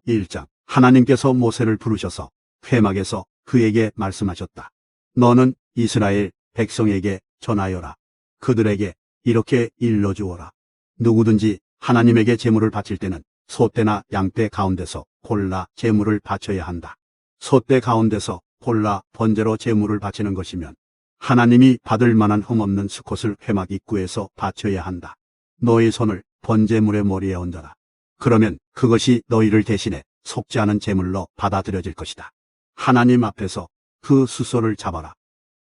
1장. 하나님께서 모세를 부르셔서 회막에서 그에게 말씀하셨다. 너는 이스라엘 백성에게 전하여라. 그들에게 이렇게 일러주어라. 누구든지 하나님에게 제물을 바칠 때는 소떼나 양떼 가운데서 골라 제물을 바쳐야 한다. 소떼 가운데서 골라 번제로 제물을 바치는 것이면 하나님이 받을 만한 흠없는 수컷을 회막 입구에서 바쳐야 한다. 너희 손을 번제물의 머리에 얹어라. 그러면 그것이 너희를 대신해 속지 않은 제물로 받아들여질 것이다. 하나님 앞에서 그 수소를 잡아라.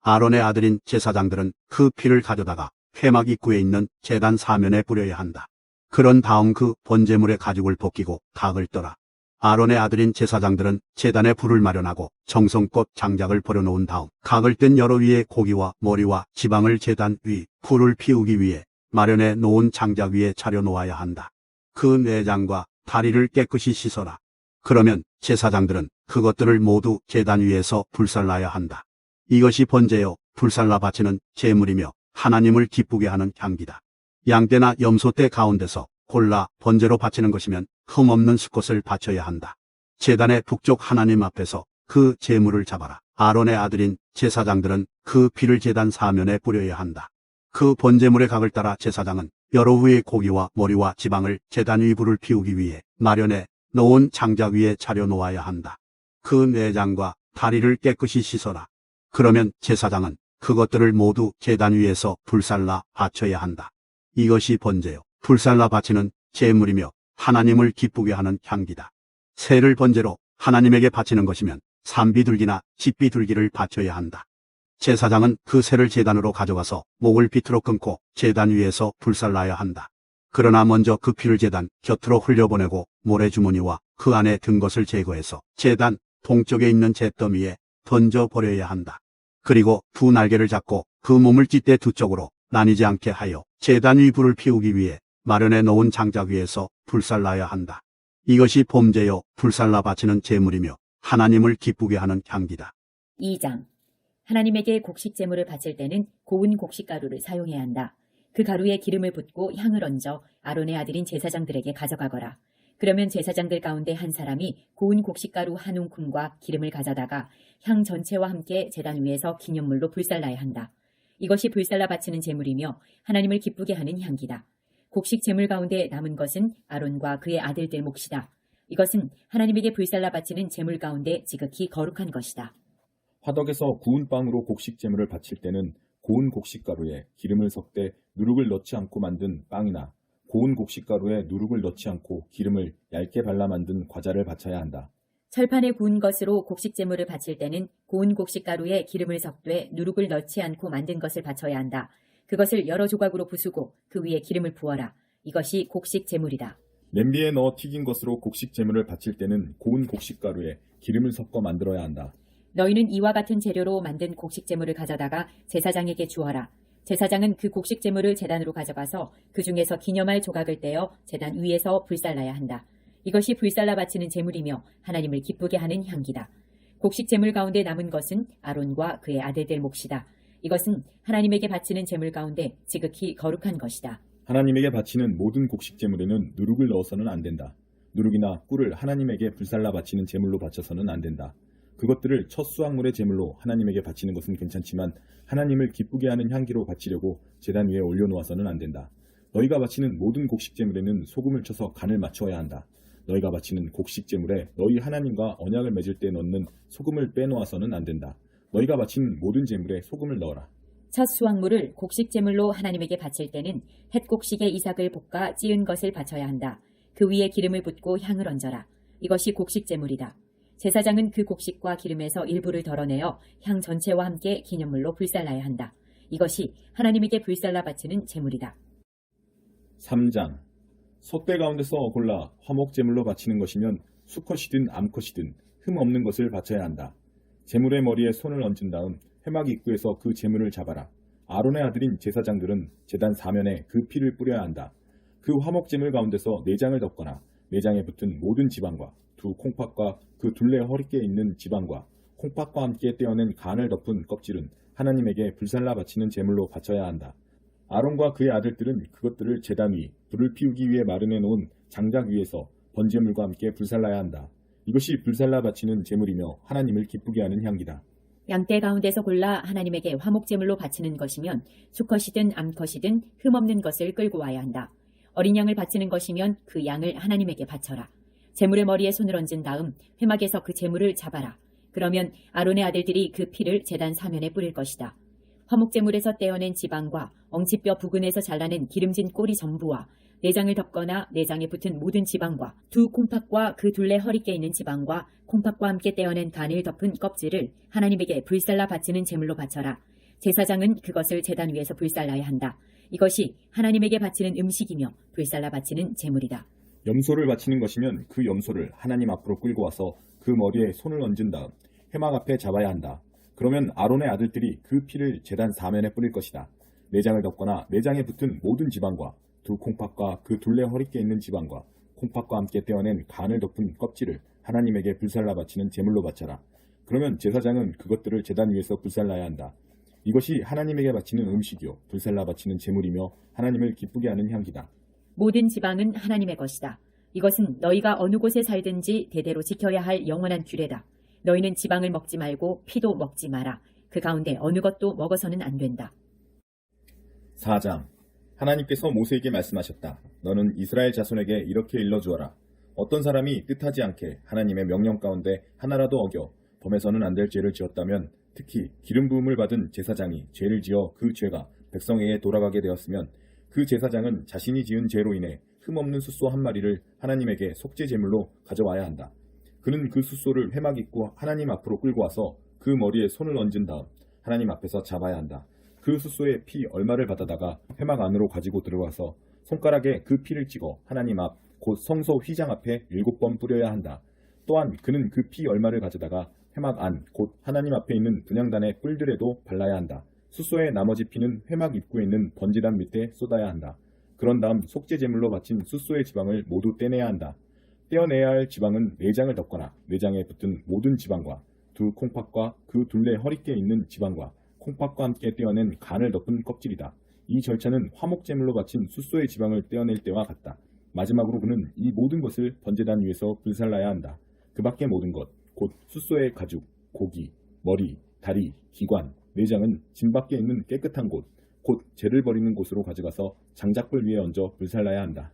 아론의 아들인 제사장들은 그 피를 가져다가 회막 입구에 있는 제단 사면에 뿌려야 한다. 그런 다음 그 번제물의 가죽을 벗기고 각을 떠라. 아론의 아들인 제사장들은 제단에 불을 마련하고 정성껏 장작을 버려놓은 다음 각을 뜬 여러 위에 고기와 머리와 지방을 제단 위 불을 피우기 위해 마련해 놓은 장작 위에 차려 놓아야 한다. 그 내장과 다리를 깨끗이 씻어라. 그러면 제사장들은 그것들을 모두 제단 위에서 불살라야 한다. 이것이 번제요 불살라 바치는 제물이며 하나님을 기쁘게 하는 향기다. 양떼나 염소떼 가운데서 골라 번제로 바치는 것이면 흠없는 수컷을 바쳐야 한다. 제단의 북쪽 하나님 앞에서 그 제물을 잡아라. 아론의 아들인 제사장들은 그 피를 제단 사면에 뿌려야 한다. 그 번제물의 각을 따라 제사장은 여러 후의 고기와 머리와 지방을 제단 위 불을 피우기 위해 마련해 놓은 장작 위에 차려 놓아야 한다. 그 내장과 다리를 깨끗이 씻어라. 그러면 제사장은 그것들을 모두 제단 위에서 불살라 바쳐야 한다. 이것이 번제요 불살라 바치는 제물이며 하나님을 기쁘게 하는 향기다. 새를 번제로 하나님에게 바치는 것이면 산비둘기나 집비둘기를 바쳐야 한다. 제사장은 그 새를 제단으로 가져가서 목을 비틀어 끊고 제단 위에서 불살라야 한다. 그러나 먼저 그 피를 제단 곁으로 흘려보내고 모래주머니와 그 안에 든 것을 제거해서 제단 동쪽에 있는 잿더미에 던져버려야 한다. 그리고 두 날개를 잡고 그 몸을 찢대 두 쪽으로 나뉘지 않게 하여 제단 위 불을 피우기 위해 마련해 놓은 장작 위에서 불살라야 한다. 이것이 범제요 불살라 바치는 제물이며 하나님을 기쁘게 하는 향기다. 2장. 하나님에게 곡식 제물을 바칠 때는 고운 곡식가루를 사용해야 한다. 그 가루에 기름을 붓고 향을 얹어 아론의 아들인 제사장들에게 가져가거라. 그러면 제사장들 가운데 한 사람이 고운 곡식가루 한 움큼과 기름을 가져다가 향 전체와 함께 제단 위에서 기념물로 불살라야 한다. 이것이 불살라 바치는 제물이며 하나님을 기쁘게 하는 향기다. 곡식 제물 가운데 남은 것은 아론과 그의 아들들 몫이다. 이것은 하나님에게 불살라 바치는 제물 가운데 지극히 거룩한 것이다. 화덕에서 구운 빵으로 곡식 제물을 바칠 때는 고운 곡식가루에 기름을 섞되 누룩을 넣지 않고 만든 빵이나 고운 곡식가루에 누룩을 넣지 않고 기름을 얇게 발라 만든 과자를 바쳐야 한다. 철판에 구운 것으로 곡식 제물을 바칠 때는 고운 곡식가루에 기름을 섞되 누룩을 넣지 않고 만든 것을 바쳐야 한다. 그것을 여러 조각으로 부수고 그 위에 기름을 부어라. 이것이 곡식 제물이다. 냄비에 넣어 튀긴 것으로 곡식 제물을 바칠 때는 고운 곡식가루에 기름을 섞어 만들어야 한다. 너희는 이와 같은 재료로 만든 곡식 제물을 가져다가 제사장에게 주어라. 제사장은 그 곡식 제물을 제단으로 가져가서 그 중에서 기념할 조각을 떼어 제단 위에서 불살라야 한다. 이것이 불살라 바치는 제물이며 하나님을 기쁘게 하는 향기다. 곡식 제물 가운데 남은 것은 아론과 그의 아들들 몫이다. 이것은 하나님에게 바치는 제물 가운데 지극히 거룩한 것이다. 하나님에게 바치는 모든 곡식 제물에는 누룩을 넣어서는 안 된다. 누룩이나 꿀을 하나님에게 불살라 바치는 제물로 바쳐서는 안 된다. 그것들을 첫 수확물의 제물로 하나님에게 바치는 것은 괜찮지만 하나님을 기쁘게 하는 향기로 바치려고 제단 위에 올려놓아서는 안 된다. 너희가 바치는 모든 곡식 제물에는 소금을 쳐서 간을 맞추어야 한다. 너희가 바치는 곡식 제물에 너희 하나님과 언약을 맺을 때 넣는 소금을 빼놓아서는 안 된다. 너희가 바치는 모든 제물에 소금을 넣어라. 첫 수확물을 곡식 제물로 하나님에게 바칠 때는 햇곡식의 이삭을 볶아 찌은 것을 바쳐야 한다. 그 위에 기름을 붓고 향을 얹어라. 이것이 곡식 제물이다. 제사장은 그 곡식과 기름에서 일부를 덜어내어 향 전체와 함께 기념물로 불살라야 한다. 이것이 하나님에게 불살라 바치는 제물이다. 3장. 소떼 가운데서 골라 화목 제물로 바치는 것이면 수컷이든 암컷이든 흠 없는 것을 바쳐야 한다. 제물의 머리에 손을 얹은 다음 회막 입구에서 그 제물을 잡아라. 아론의 아들인 제사장들은 제단 사면에 그 피를 뿌려야 한다. 그 화목 제물 가운데서 내장을 덮거나 내장에 붙은 모든 지방과 두 콩팥과 그 둘레 허리께 있는 지방과 콩팥과 함께 떼어낸 간을 덮은 껍질은 하나님에게 불살라 바치는 제물로 바쳐야 한다. 아론과 그의 아들들은 그것들을 제단 위 불을 피우기 위해 마련해 놓은 장작 위에서 번제물과 함께 불살라야 한다. 이것이 불살라 바치는 제물이며 하나님을 기쁘게 하는 향기다. 양떼 가운데서 골라 하나님에게 화목제물로 바치는 것이면 수컷이든 암컷이든 흠없는 것을 끌고 와야 한다. 어린 양을 바치는 것이면 그 양을 하나님에게 바쳐라. 제물의 머리에 손을 얹은 다음 회막에서 그 제물을 잡아라. 그러면 아론의 아들들이 그 피를 제단 사면에 뿌릴 것이다. 화목제물에서 떼어낸 지방과 엉치뼈 부근에서 잘라낸 기름진 꼬리 전부와 내장을 덮거나 내장에 붙은 모든 지방과 두 콩팥과 그 둘레 허리께 있는 지방과 콩팥과 함께 떼어낸 간을 덮은 껍질을 하나님에게 불살라 바치는 제물로 바쳐라. 제사장은 그것을 제단 위에서 불살라야 한다. 이것이 하나님에게 바치는 음식이며 불살라 바치는 제물이다. 염소를 바치는 것이면 그 염소를 하나님 앞으로 끌고 와서 그 머리에 손을 얹은 다음 회막 앞에 잡아야 한다. 그러면 아론의 아들들이 그 피를 제단 사면에 뿌릴 것이다. 내장을 덮거나 내장에 붙은 모든 지방과 두 콩팥과 그 둘레 허리께 있는 지방과 콩팥과 함께 떼어낸 간을 덮은 껍질을 하나님에게 불살라 바치는 제물로 바쳐라. 그러면 제사장은 그것들을 제단 위에서 불살라야 한다. 이것이 하나님에게 바치는 음식이요 불살라 바치는 제물이며 하나님을 기쁘게 하는 향기다. 모든 지방은 하나님의 것이다. 이것은 너희가 어느 곳에 살든지 대대로 지켜야 할 영원한 규례다. 너희는 지방을 먹지 말고 피도 먹지 마라. 그 가운데 어느 것도 먹어서는 안 된다. 4장. 하나님께서 모세에게 말씀하셨다. 너는 이스라엘 자손에게 이렇게 일러주어라. 어떤 사람이 뜻하지 않게 하나님의 명령 가운데 하나라도 어겨 범해서는 안 될 죄를 지었다면, 특히 기름 부음을 받은 제사장이 죄를 지어 그 죄가 백성에게 돌아가게 되었으면 그 제사장은 자신이 지은 죄로 인해 흠없는 숫소 한 마리를 하나님에게 속죄 제물로 가져와야 한다. 그는 그 숫소를 회막 입구 하나님 앞으로 끌고 와서 그 머리에 손을 얹은 다음 하나님 앞에서 잡아야 한다. 그 숫소의 피 얼마를 받아다가 회막 안으로 가지고 들어가서 손가락에 그 피를 찍어 하나님 앞 곧 성소 휘장 앞에 7번 뿌려야 한다. 또한 그는 그 피 얼마를 가져다가 회막 안 곧 하나님 앞에 있는 분향단의 뿔들에도 발라야 한다. 숫소의 나머지 피는 회막 입구에 있는 번제단 밑에 쏟아야 한다. 그런 다음 속죄 제물로 바친 숫소의 지방을 모두 떼내야 한다. 떼어내야 할 지방은 내장을 덮거나 내장에 붙은 모든 지방과 두 콩팥과 그 둘레 허리께 있는 지방과 콩팥과 함께 떼어낸 간을 덮은 껍질이다. 이 절차는 화목제물로 바친 숫소의 지방을 떼어낼 때와 같다. 마지막으로 그는 이 모든 것을 번제단 위에서 불살라야 한다. 그 밖의 모든 것, 곧 숫소의 가죽, 고기, 머리, 다리, 기관, 내장은 진 밖에 있는 깨끗한 곳, 곧 죄를 버리는 곳으로 가져가서 장작불 위에 얹어 불살라야 한다.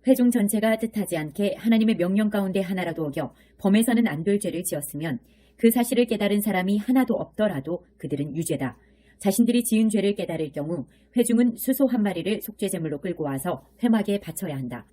회중 전체가 뜻하지 않게 하나님의 명령 가운데 하나라도 어겨 범해서는 안 될 죄를 지었으면 그 사실을 깨달은 사람이 하나도 없더라도 그들은 유죄다. 자신들이 지은 죄를 깨달을 경우 회중은 수소 한 마리를 속죄제물로 끌고 와서 회막에 바쳐야 한다.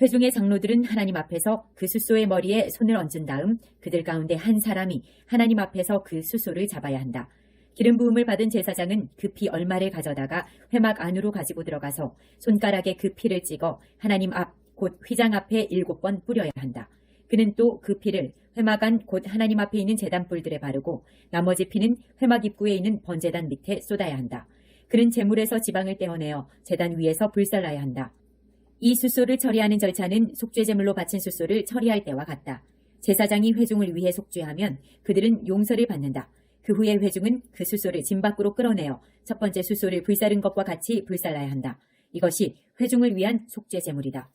회중의 장로들은 하나님 앞에서 그 수소의 머리에 손을 얹은 다음 그들 가운데 한 사람이 하나님 앞에서 그 수소를 잡아야 한다. 기름 부음을 받은 제사장은 그 피 얼마를 가져다가 회막 안으로 가지고 들어가서 손가락에 그 피를 찍어 하나님 앞 곧 휘장 앞에 7번 뿌려야 한다. 그는 또 그 피를 회막 안 곧 하나님 앞에 있는 제단 뿔들에 바르고 나머지 피는 회막 입구에 있는 번제단 밑에 쏟아야 한다. 그는 제물에서 지방을 떼어내어 제단 위에서 불살라야 한다. 이 숫소를 처리하는 절차는 속죄제물로 바친 숫소를 처리할 때와 같다. 제사장이 회중을 위해 속죄하면 그들은 용서를 받는다. 그 후에 회중은 그 숫소를 진 밖으로 끌어내어 첫 번째 숫소를 불사른 것과 같이 불살라야 한다. 이것이 회중을 위한 속죄제물이다.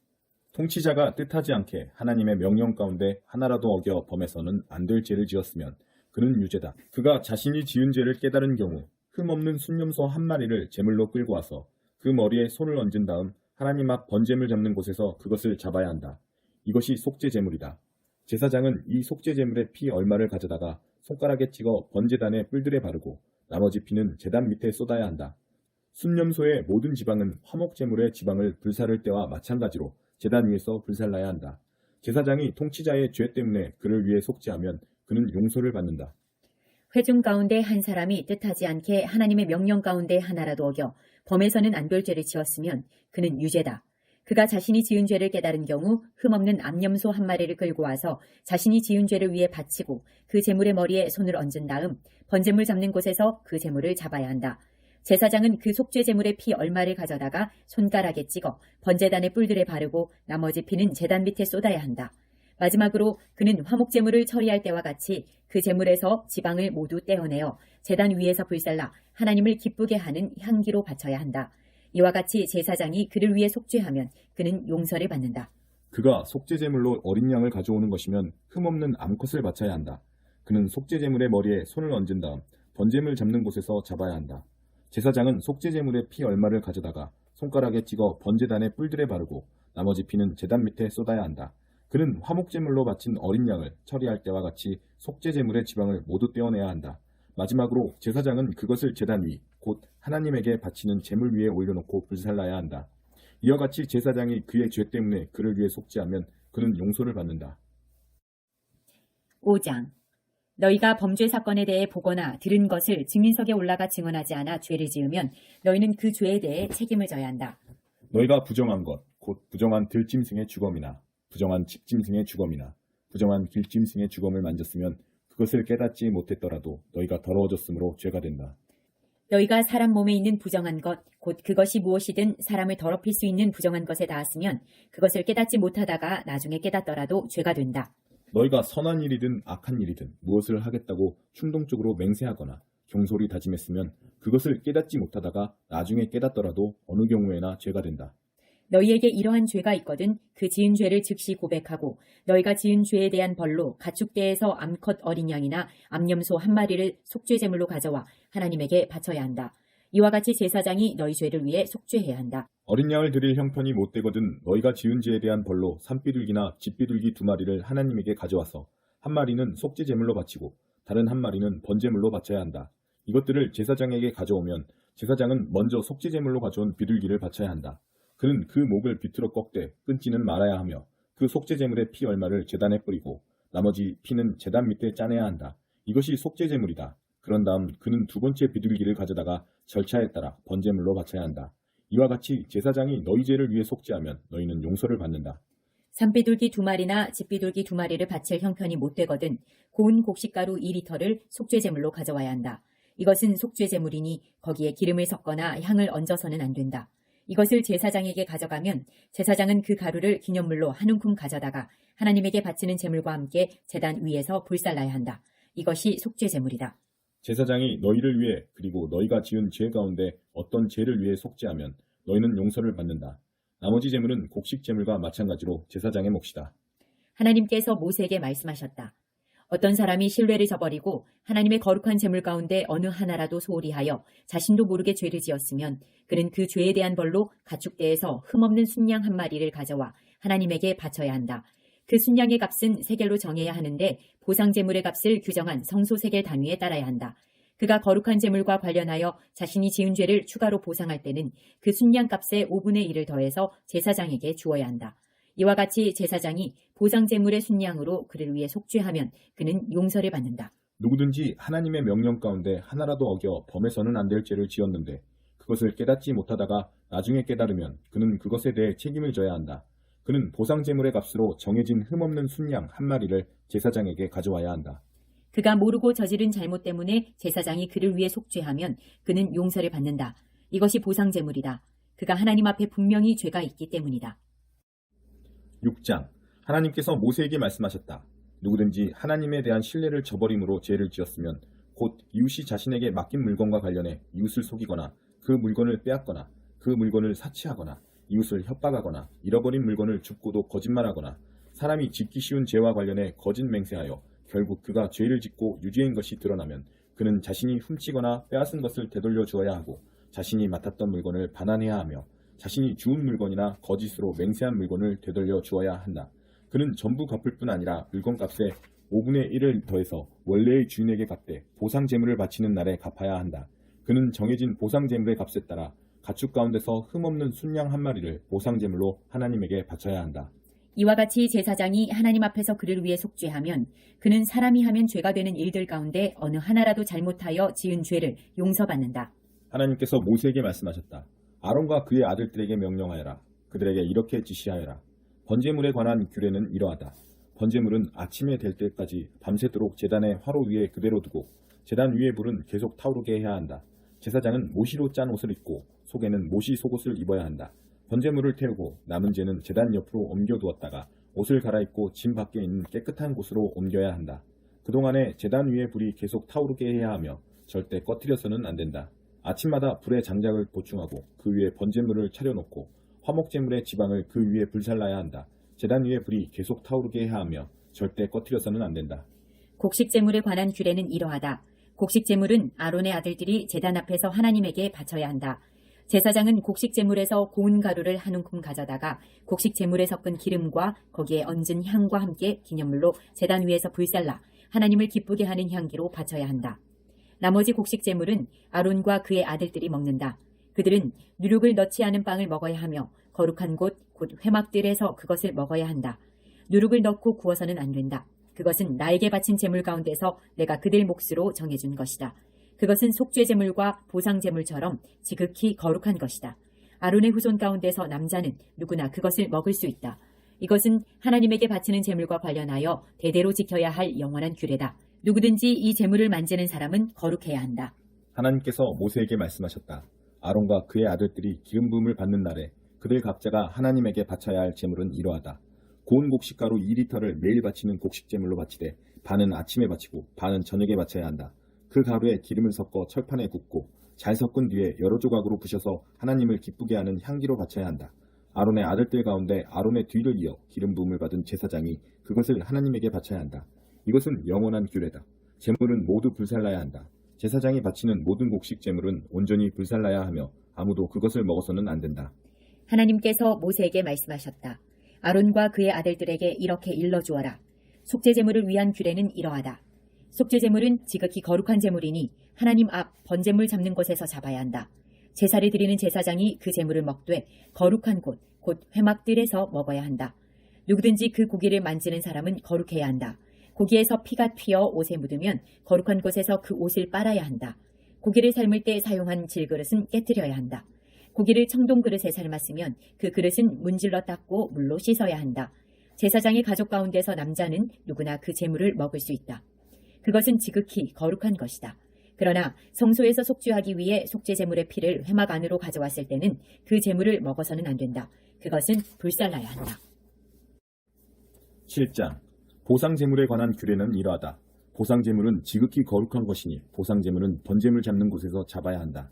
통치자가 뜻하지 않게 하나님의 명령 가운데 하나라도 어겨 범해서는 안 될 죄를 지었으면 그는 유죄다. 그가 자신이 지은 죄를 깨달은 경우 흠없는 순염소 한 마리를 제물로 끌고 와서 그 머리에 손을 얹은 다음 하나님 앞 번제물 잡는 곳에서 그것을 잡아야 한다. 이것이 속죄제물이다. 제사장은 이 속죄제물의 피 얼마를 가져다가 손가락에 찍어 번제단의 뿔들에 바르고 나머지 피는 제단 밑에 쏟아야 한다. 순염소의 모든 지방은 화목제물의 지방을 불사를 때와 마찬가지로 제단 위에서 불살라야 한다. 제사장이 통치자의 죄 때문에 그를 위해 속죄하면 그는 용서를 받는다. 회중 가운데 한 사람이 뜻하지 않게 하나님의 명령 가운데 하나라도 어겨 범해서는 안 될 죄를 지었으면 그는 유죄다. 그가 자신이 지은 죄를 깨달은 경우 흠없는 암염소 한 마리를 끌고 와서 자신이 지은 죄를 위해 바치고 그 제물의 머리에 손을 얹은 다음 번제물 잡는 곳에서 그 제물을 잡아야 한다. 제사장은 그 속죄제물의 피 얼마를 가져다가 손가락에 찍어 번제단의 뿔들에 바르고 나머지 피는 제단 밑에 쏟아야 한다. 마지막으로 그는 화목제물을 처리할 때와 같이 그 제물에서 지방을 모두 떼어내어 제단 위에서 불살라 하나님을 기쁘게 하는 향기로 바쳐야 한다. 이와 같이 제사장이 그를 위해 속죄하면 그는 용서를 받는다. 그가 속죄제물로 어린 양을 가져오는 것이면 흠없는 암컷을 바쳐야 한다. 그는 속죄제물의 머리에 손을 얹은 다음 번제물 잡는 곳에서 잡아야 한다. 제사장은 속죄제물의 피 얼마를 가져다가 손가락에 찍어 번제단의 뿔들에 바르고 나머지 피는 제단 밑에 쏟아야 한다. 그는 화목제물로 바친 어린 양을 처리할 때와 같이 속죄제물의 지방을 모두 떼어내야 한다. 마지막으로 제사장은 그것을 제단 위, 곧 하나님에게 바치는 제물 위에 올려놓고 불살라야 한다. 이와 같이 제사장이 그의 죄 때문에 그를 위해 속죄하면 그는 용서를 받는다. 5장. 너희가 범죄 사건에 대해 보거나 들은 것을 증인석에 올라가 증언하지 않아 죄를 지으면 너희는 그 죄에 대해 책임을 져야 한다. 너희가 부정한 것, 곧 부정한 들짐승의 주검이나 부정한 집짐승의 주검이나 부정한 길짐승의 주검을 만졌으면 그것을 깨닫지 못했더라도 너희가 더러워졌으므로 죄가 된다. 너희가 사람 몸에 있는 부정한 것, 곧 그것이 무엇이든 사람을 더럽힐 수 있는 부정한 것에 닿았으면 그것을 깨닫지 못하다가 나중에 깨닫더라도 죄가 된다. 너희가 선한 일이든 악한 일이든 무엇을 하겠다고 충동적으로 맹세하거나 경솔히 다짐했으면 그것을 깨닫지 못하다가 나중에 깨닫더라도 어느 경우에나 죄가 된다. 너희에게 이러한 죄가 있거든 그 지은 죄를 즉시 고백하고 너희가 지은 죄에 대한 벌로 가축대에서 암컷 어린 양이나 암염소 한 마리를 속죄제물로 가져와 하나님에게 바쳐야 한다. 이와 같이 제사장이 너희 죄를 위해 속죄해야 한다. 어린 양을 드릴 형편이 못되거든 너희가 지은 죄에 대한 벌로 산비둘기나 집비둘기 2마리를 하나님에게 가져와서 한 마리는 속죄제물로 바치고 다른 한 마리는 번제물로 바쳐야 한다. 이것들을 제사장에게 가져오면 제사장은 먼저 속죄제물로 가져온 비둘기를 바쳐야 한다. 그는 그 목을 비틀어 꺾되 끊지는 말아야 하며 그 속죄제물의 피 얼마를 제단에 뿌리고 나머지 피는 제단 밑에 짜내야 한다. 이것이 속죄제물이다. 그런 다음 그는 두 번째 비둘기를 가져다가 절차에 따라 번제물로 바쳐야 한다. 이와 같이 제사장이 너희 죄를 위해 속죄하면 너희는 용서를 받는다. 산비둘기 2마리나 집비둘기 2마리를 바칠 형편이 못되거든 고운 곡식가루 2리터를 속죄제물로 가져와야 한다. 이것은 속죄제물이니 거기에 기름을 섞거나 향을 얹어서는 안 된다. 이것을 제사장에게 가져가면 제사장은 그 가루를 기념물로 한 움큼 가져다가 하나님에게 바치는 제물과 함께 제단 위에서 불살라야 한다. 이것이 속죄제물이다. 제사장이 너희를 위해 그리고 너희가 지은 죄 가운데 어떤 죄를 위해 속죄하면 너희는 용서를 받는다. 나머지 제물은 곡식 제물과 마찬가지로 제사장의 몫이다. 하나님께서 모세에게 말씀하셨다. 어떤 사람이 신뢰를 저버리고 하나님의 거룩한 제물 가운데 어느 하나라도 소홀히 하여 자신도 모르게 죄를 지었으면 그는 그 죄에 대한 벌로 가축대에서 흠없는 순양 한 마리를 가져와 하나님에게 바쳐야 한다. 그 순양의 값은 세겔로 정해야 하는데 보상 제물의 값을 규정한 성소 세겔 단위에 따라야 한다. 그가 거룩한 제물과 관련하여 자신이 지은 죄를 추가로 보상할 때는 그 순양 값의 5분의 1을 더해서 제사장에게 주어야 한다. 이와 같이 제사장이 보상 제물의 순양으로 그를 위해 속죄하면 그는 용서를 받는다. 누구든지 하나님의 명령 가운데 하나라도 어겨 범해서는 안 될 죄를 지었는데 그것을 깨닫지 못하다가 나중에 깨달으면 그는 그것에 대해 책임을 져야 한다. 그는 보상 제물의 값으로 정해진 흠없는 순양 한 마리를 제사장에게 가져와야 한다. 그가 모르고 저지른 잘못 때문에 제사장이 그를 위해 속죄하면 그는 용서를 받는다. 이것이 보상 제물이다. 그가 하나님 앞에 분명히 죄가 있기 때문이다. 6장. 하나님께서 모세에게 말씀하셨다. 누구든지 하나님에 대한 신뢰를 저버림으로 죄를 지었으면 곧 이웃이 자신에게 맡긴 물건과 관련해 이웃을 속이거나 그 물건을 빼앗거나 그 물건을 사치하거나 이웃을 협박하거나 잃어버린 물건을 줍고도 거짓말하거나 사람이 짓기 쉬운 죄와 관련해 거짓 맹세하여 결국 그가 죄를 짓고 유죄인 것이 드러나면 그는 자신이 훔치거나 빼앗은 것을 되돌려 주어야 하고 자신이 맡았던 물건을 반환해야 하며 자신이 주운 물건이나 거짓으로 맹세한 물건을 되돌려 주어야 한다. 그는 전부 갚을 뿐 아니라 물건값의 5분의 1을 더해서 원래의 주인에게 갚되 보상 제물을 바치는 날에 갚아야 한다. 그는 정해진 보상 제물의 값에 따라 가축 가운데서 흠없는 순양 한 마리를 보상 제물로 하나님에게 바쳐야 한다. 이와 같이 제사장이 하나님 앞에서 그를 위해 속죄하면 그는 사람이 하면 죄가 되는 일들 가운데 어느 하나라도 잘못하여 지은 죄를 용서받는다. 하나님께서 모세에게 말씀하셨다. 아론과 그의 아들들에게 명령하여라. 그들에게 이렇게 지시하여라. 번제물에 관한 규례는 이러하다. 번제물은 아침에 될 때까지 밤새도록 제단의 화로 위에 그대로 두고 제단 위의 불은 계속 타오르게 해야 한다. 제사장은 모시로 짠 옷을 입고 속에는 모시 속옷을 입어야 한다. 번제물을 태우고 남은 재는 제단 옆으로 옮겨두었다가 옷을 갈아입고 짐 밖에 있는 깨끗한 곳으로 옮겨야 한다. 그동안에 제단 위의 불이 계속 타오르게 해야 하며 절대 꺼뜨려서는 안 된다. 아침마다 불의 장작을 보충하고 그 위에 번제물을 차려놓고 화목제물의 지방을 그 위에 불살라야 한다. 제단 위에 불이 계속 타오르게 해야 하며 절대 꺼트려서는 안 된다. 곡식제물에 관한 규례는 이러하다. 곡식제물은 아론의 아들들이 제단 앞에서 하나님에게 바쳐야 한다. 제사장은 곡식제물에서 고운 가루를 한 움큼 가져다가 곡식제물에 섞은 기름과 거기에 얹은 향과 함께 기념물로 제단 위에서 불살라 하나님을 기쁘게 하는 향기로 바쳐야 한다. 나머지 곡식제물은 아론과 그의 아들들이 먹는다. 그들은 누룩을 넣지 않은 빵을 먹어야 하며 거룩한 곳, 곧 회막들에서 그것을 먹어야 한다. 누룩을 넣고 구워서는 안 된다. 그것은 나에게 바친 제물 가운데서 내가 그들 몫으로 정해준 것이다. 그것은 속죄제물과 보상제물처럼 지극히 거룩한 것이다. 아론의 후손 가운데서 남자는 누구나 그것을 먹을 수 있다. 이것은 하나님에게 바치는 제물과 관련하여 대대로 지켜야 할 영원한 규례다. 누구든지 이 제물을 만지는 사람은 거룩해야 한다. 하나님께서 모세에게 말씀하셨다. 아론과 그의 아들들이 기름 부음을 받는 날에 그들 각자가 하나님에게 바쳐야 할 제물은 이러하다. 고운 곡식가루 2리터를 매일 바치는 곡식제물로 바치되 반은 아침에 바치고 반은 저녁에 바쳐야 한다. 그 가루에 기름을 섞어 철판에 굽고 잘 섞은 뒤에 여러 조각으로 부셔서 하나님을 기쁘게 하는 향기로 바쳐야 한다. 아론의 아들들 가운데 아론의 뒤를 이어 기름 부음을 받은 제사장이 그것을 하나님에게 바쳐야 한다. 이것은 영원한 규례다. 제물은 모두 불살라야 한다. 제사장이 바치는 모든 곡식 제물은 온전히 불살라야 하며 아무도 그것을 먹어서는 안 된다. 하나님께서 모세에게 말씀하셨다. 아론과 그의 아들들에게 이렇게 일러주어라. 속죄제물을 위한 규례는 이러하다. 속죄제물은 지극히 거룩한 제물이니 하나님 앞 번제물 잡는 곳에서 잡아야 한다. 제사를 드리는 제사장이 그 제물을 먹되 거룩한 곳, 곧 회막들에서 먹어야 한다. 누구든지 그 고기를 만지는 사람은 거룩해야 한다. 고기에서 피가 튀어 옷에 묻으면 거룩한 곳에서 그 옷을 빨아야 한다. 고기를 삶을 때 사용한 질그릇은 깨뜨려야 한다. 고기를 청동 그릇에 삶았으면 그 그릇은 문질러 닦고 물로 씻어야 한다. 제사장의 가족 가운데서 남자는 누구나 그 제물을 먹을 수 있다. 그것은 지극히 거룩한 것이다. 그러나 성소에서 속죄하기 위해 속죄제물의 피를 회막 안으로 가져왔을 때는 그 제물을 먹어서는 안 된다. 그것은 불살라야 한다. 7장 보상제물에 관한 규례는 이러하다. 보상제물은 지극히 거룩한 것이니 보상제물은 번제물 잡는 곳에서 잡아야 한다.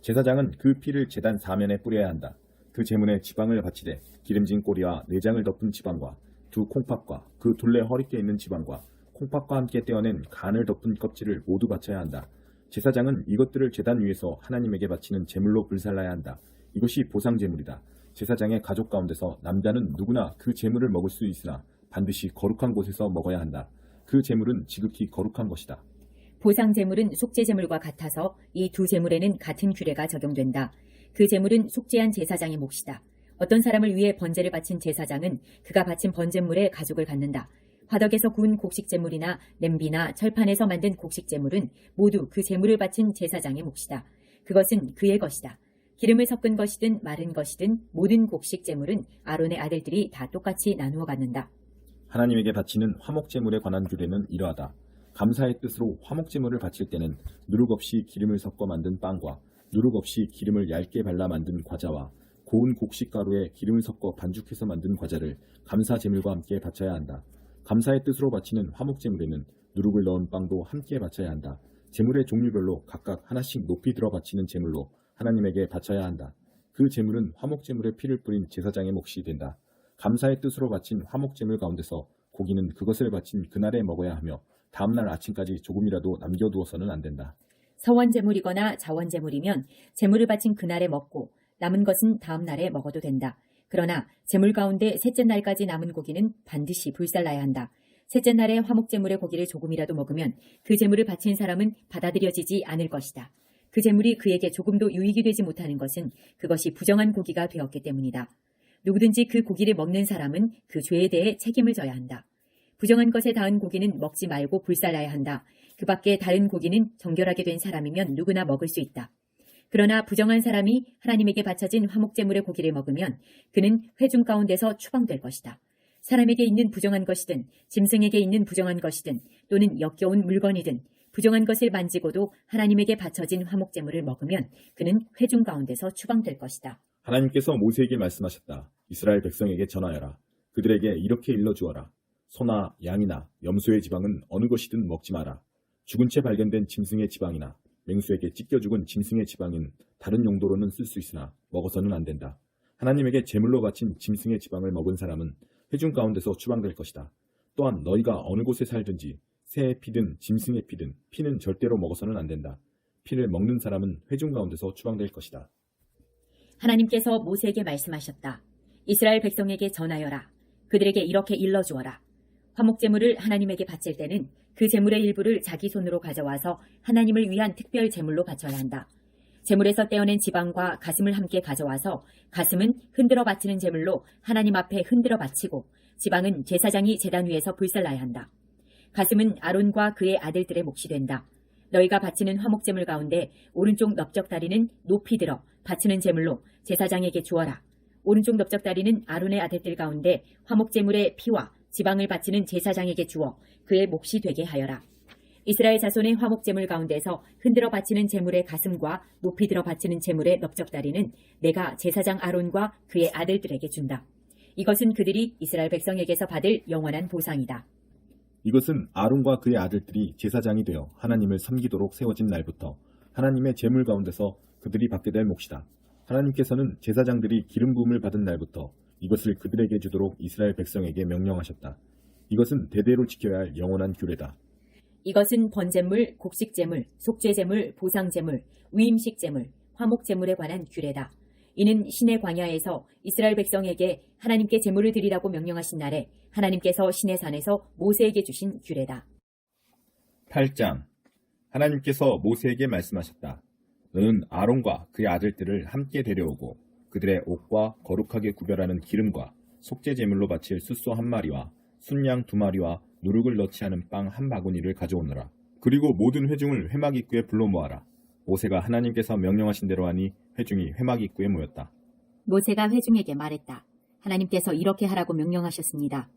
제사장은 그 피를 제단 사면에 뿌려야 한다. 그 제물에 지방을 바치되 기름진 꼬리와 내장을 덮은 지방과 두 콩팥과 그 둘레 허리께 있는 지방과 콩팥과 함께 떼어낸 간을 덮은 껍질을 모두 바쳐야 한다. 제사장은 이것들을 제단 위에서 하나님에게 바치는 제물로 불살라야 한다. 이것이 보상제물이다. 제사장의 가족 가운데서 남자는 누구나 그 제물을 먹을 수 있으나 반드시 거룩한 곳에서 먹어야 한다. 그 제물은 지극히 거룩한 것이다. 보상제물은 속죄제물과 같아서 이 두 제물에는 같은 규례가 적용된다. 그 제물은 속죄한 제사장의 몫이다. 어떤 사람을 위해 번제를 바친 제사장은 그가 바친 번제물에 가족을 갖는다. 화덕에서 구운 곡식제물이나 냄비나 철판에서 만든 곡식제물은 모두 그 제물을 바친 제사장의 몫이다. 그것은 그의 것이다. 기름을 섞은 것이든 마른 것이든 모든 곡식제물은 아론의 아들들이 다 똑같이 나누어 갖는다. 하나님에게 바치는 화목제물에 관한 규례는 이러하다. 감사의 뜻으로 화목제물을 바칠 때는 누룩 없이 기름을 섞어 만든 빵과 누룩 없이 기름을 얇게 발라 만든 과자와 고운 곡식가루에 기름을 섞어 반죽해서 만든 과자를 감사제물과 함께 바쳐야 한다. 감사의 뜻으로 바치는 화목제물에는 누룩을 넣은 빵도 함께 바쳐야 한다. 제물의 종류별로 각각 하나씩 높이 들어 바치는 제물로 하나님에게 바쳐야 한다. 그 제물은 화목제물에 피를 뿌린 제사장의 몫이 된다. 감사의 뜻으로 바친 화목제물 가운데서 고기는 그것을 바친 그날에 먹어야 하며 다음날 아침까지 조금이라도 남겨두어서는 안 된다. 서원제물이거나 자원제물이면 제물을 바친 그날에 먹고 남은 것은 다음날에 먹어도 된다. 그러나 제물 가운데 셋째 날까지 남은 고기는 반드시 불살라야 한다. 셋째 날에 화목제물의 고기를 조금이라도 먹으면 그 제물을 바친 사람은 받아들여지지 않을 것이다. 그 제물이 그에게 조금도 유익이 되지 못하는 것은 그것이 부정한 고기가 되었기 때문이다. 누구든지 그 고기를 먹는 사람은 그 죄에 대해 책임을 져야 한다. 부정한 것에 닿은 고기는 먹지 말고 불살라야 한다. 그 밖에 다른 고기는 정결하게 된 사람이면 누구나 먹을 수 있다. 그러나 부정한 사람이 하나님에게 바쳐진 화목제물의 고기를 먹으면 그는 회중 가운데서 추방될 것이다. 사람에게 있는 부정한 것이든 짐승에게 있는 부정한 것이든 또는 역겨운 물건이든 부정한 것을 만지고도 하나님에게 바쳐진 화목제물을 먹으면 그는 회중 가운데서 추방될 것이다. 하나님께서 모세에게 말씀하셨다. 이스라엘 백성에게 전하여라. 그들에게 이렇게 일러주어라. 소나 양이나 염소의 지방은 어느 것이든 먹지 마라. 죽은 채 발견된 짐승의 지방이나 맹수에게 찢겨 죽은 짐승의 지방인 다른 용도로는 쓸 수 있으나 먹어서는 안 된다. 하나님에게 제물로 바친 짐승의 지방을 먹은 사람은 회중 가운데서 추방될 것이다. 또한 너희가 어느 곳에 살든지 새의 피든 짐승의 피든 피는 절대로 먹어서는 안 된다. 피를 먹는 사람은 회중 가운데서 추방될 것이다. 하나님께서 모세에게 말씀하셨다. 이스라엘 백성에게 전하여라. 그들에게 이렇게 일러주어라. 화목제물을 하나님에게 바칠 때는 그 제물의 일부를 자기 손으로 가져와서 하나님을 위한 특별 제물로 바쳐야 한다. 제물에서 떼어낸 지방과 가슴을 함께 가져와서 가슴은 흔들어 바치는 제물로 하나님 앞에 흔들어 바치고 지방은 제사장이 제단 위에서 불살라야 한다. 가슴은 아론과 그의 아들들의 몫이 된다. 너희가 바치는 화목제물 가운데 오른쪽 넓적다리는 높이 들어 바치는 제물로 제사장에게 주어라. 오른쪽 넓적다리는 아론의 아들들 가운데 화목제물의 피와 지방을 바치는 제사장에게 주어 그의 몫이 되게 하여라. 이스라엘 자손의 화목제물 가운데서 흔들어 바치는 제물의 가슴과 높이 들어 바치는 제물의 넓적다리는 내가 제사장 아론과 그의 아들들에게 준다. 이것은 그들이 이스라엘 백성에게서 받을 영원한 보상이다. 이것은 아론과 그의 아들들이 제사장이 되어 하나님을 섬기도록 세워진 날부터 하나님의 제물 가운데서 그들이 받게 될 몫이다. 하나님께서는 제사장들이 기름 부음을 받은 날부터 이것을 그들에게 주도록 이스라엘 백성에게 명령하셨다. 이것은 대대로 지켜야 할 영원한 규례다. 이것은 번제물, 곡식제물, 속죄제물, 보상제물, 위임식제물, 화목제물에 관한 규례다. 이는 신의 광야에서 이스라엘 백성에게 하나님께 제물을 드리라고 명령하신 날에 하나님께서 신의 산에서 모세에게 주신 규례다. 8장. 하나님께서 모세에게 말씀하셨다. 너는 아론과 그의 아들들을 함께 데려오고 그들의 옷과 거룩하게 구별하는 기름과 속죄제물로 바칠 숫소 한 마리와 순양 2마리와 누룩을 넣지 않은 빵 1바구니를 가져오너라. 그리고 모든 회중을 회막 입구에 불러 모아라. 모세가 하나님께서 명령하신 대로 하니 회중이 회막 입구에 모였다. 모세가 회중에게 말했다. 하나님께서 이렇게 하라고 명령하셨습니다.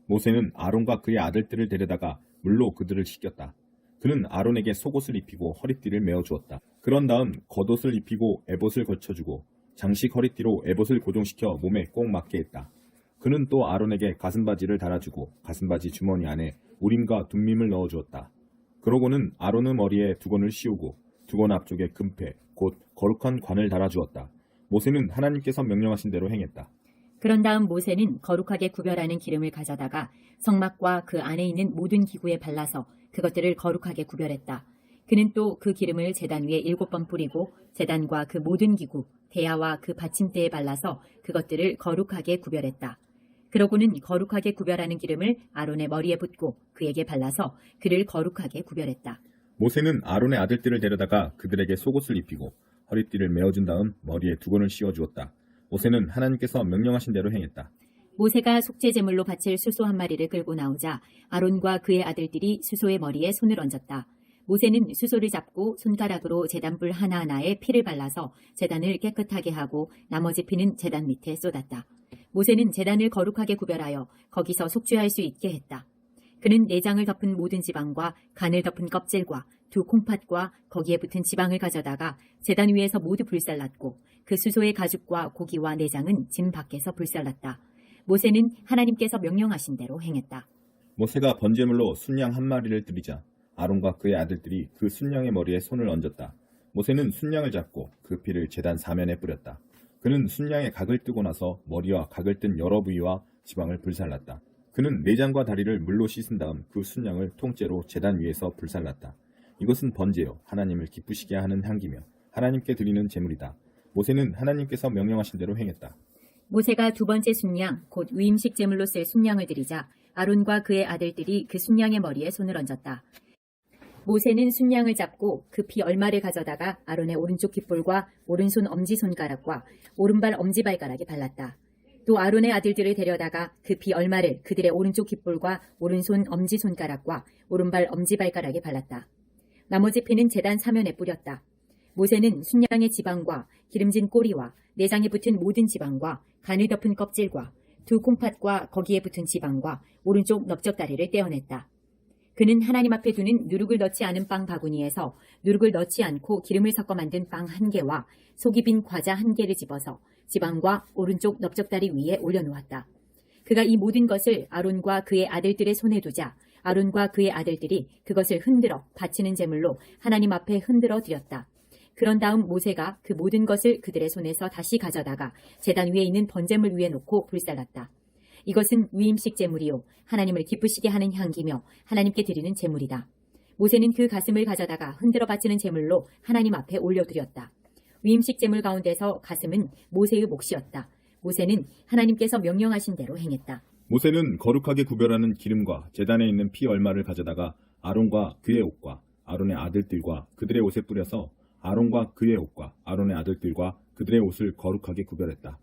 모세는 아론과 그의 아들들을 데려다가 물로 그들을 씻겼다. 그는 아론에게 속옷을 입히고 허리띠를 메어주었다. 그런 다음 겉옷을 입히고 에봇을 걸쳐주고 장식 허리띠로 에봇을 고정시켜 몸에 꼭 맞게 했다. 그는 또 아론에게 가슴바지를 달아주고 가슴바지 주머니 안에 우림과 둠밈을 넣어주었다. 그러고는 아론의 머리에 두건을 씌우고 두건 앞쪽에 금패, 곧 거룩한 관을 달아주었다. 모세는 하나님께서 명령하신 대로 행했다. 그런 다음 모세는 거룩하게 구별하는 기름을 가져다가 성막과 그 안에 있는 모든 기구에 발라서 그것들을 거룩하게 구별했다. 그는 또 그 기름을 제단 위에 7번 뿌리고 제단과 그 모든 기구, 대야와 그 받침대에 발라서 그것들을 거룩하게 구별했다. 그러고는 거룩하게 구별하는 기름을 아론의 머리에 붓고 그에게 발라서 그를 거룩하게 구별했다. 모세는 아론의 아들들을 데려다가 그들에게 속옷을 입히고 허리띠를 메어준 다음 머리에 두건을 씌워주었다. 모세는 하나님께서 명령하신 대로 행했다. 모세가 속죄제물로 바칠 수소 한 마리를 끌고 나오자 아론과 그의 아들들이 수소의 머리에 손을 얹었다. 모세는 수소를 잡고 손가락으로 제단불 하나하나에 피를 발라서 제단을 깨끗하게 하고 나머지 피는 제단 밑에 쏟았다. 모세는 제단을 거룩하게 구별하여 거기서 속죄할 수 있게 했다. 그는 내장을 덮은 모든 지방과 간을 덮은 껍질과 두 콩팥과 거기에 붙은 지방을 가져다가 제단 위에서 모두 불살랐고 그 수소의 가죽과 고기와 내장은 짐 밖에서 불살랐다. 모세는 하나님께서 명령하신 대로 행했다. 모세가 번제물로 순양 1마리를 드리자 아론과 그의 아들들이 그 순양의 머리에 손을 얹었다. 모세는 순양을 잡고 그 피를 제단 사면에 뿌렸다. 그는 순양의 각을 뜨고 나서 머리와 각을 뜬 여러 부위와 지방을 불살랐다. 그는 내장과 다리를 물로 씻은 다음 그 순양을 통째로 제단 위에서 불살랐다. 이것은 번제요 하나님을 기쁘시게 하는 향기며 하나님께 드리는 제물이다. 모세는 하나님께서 명령하신 대로 행했다. 모세가 두 번째 순양, 곧 위임식 제물로 쓸 순양을 드리자 아론과 그의 아들들이 그 순양의 머리에 손을 얹었다. 모세는 순양을 잡고 그 피 얼마를 가져다가 아론의 오른쪽 깃볼과 오른손 엄지손가락과 오른발 엄지발가락에 발랐다. 또 아론의 아들들을 데려다가 그 피 얼마를 그들의 오른쪽 깃볼과 오른손 엄지손가락과 오른발 엄지발가락에 발랐다. 나머지 피는 제단 사면에 뿌렸다. 모세는 순양의 지방과 기름진 꼬리와 내장에 붙은 모든 지방과 간을 덮은 껍질과 두 콩팥과 거기에 붙은 지방과 오른쪽 넓적다리를 떼어냈다. 그는 하나님 앞에 두는 누룩을 넣지 않은 빵 바구니에서 누룩을 넣지 않고 기름을 섞어 만든 빵 1개와 속이 빈 과자 1개를 집어서 지방과 오른쪽 넓적다리 위에 올려놓았다. 그가 이 모든 것을 아론과 그의 아들들의 손에 두자 아론과 그의 아들들이 그것을 흔들어 바치는 제물로 하나님 앞에 흔들어 드렸다. 그런 다음 모세가 그 모든 것을 그들의 손에서 다시 가져다가 제단 위에 있는 번제물 위에 놓고 불살랐다. 이것은 위임식 제물이요 하나님을 기쁘시게 하는 향기며 하나님께 드리는 제물이다. 모세는 그 가슴을 가져다가 흔들어 바치는 제물로 하나님 앞에 올려드렸다. 위임식 제물 가운데서 가슴은 모세의 몫이었다. 모세는 하나님께서 명령하신 대로 행했다. 모세는 거룩하게 구별하는 기름과 제단에 있는 피 얼마를 가져다가 아론과 그의 옷과 아론의 아들들과 그들의 옷에 뿌려서 아론과 그의 옷과 아론의 아들들과 그들의 옷을 거룩하게 구별했다.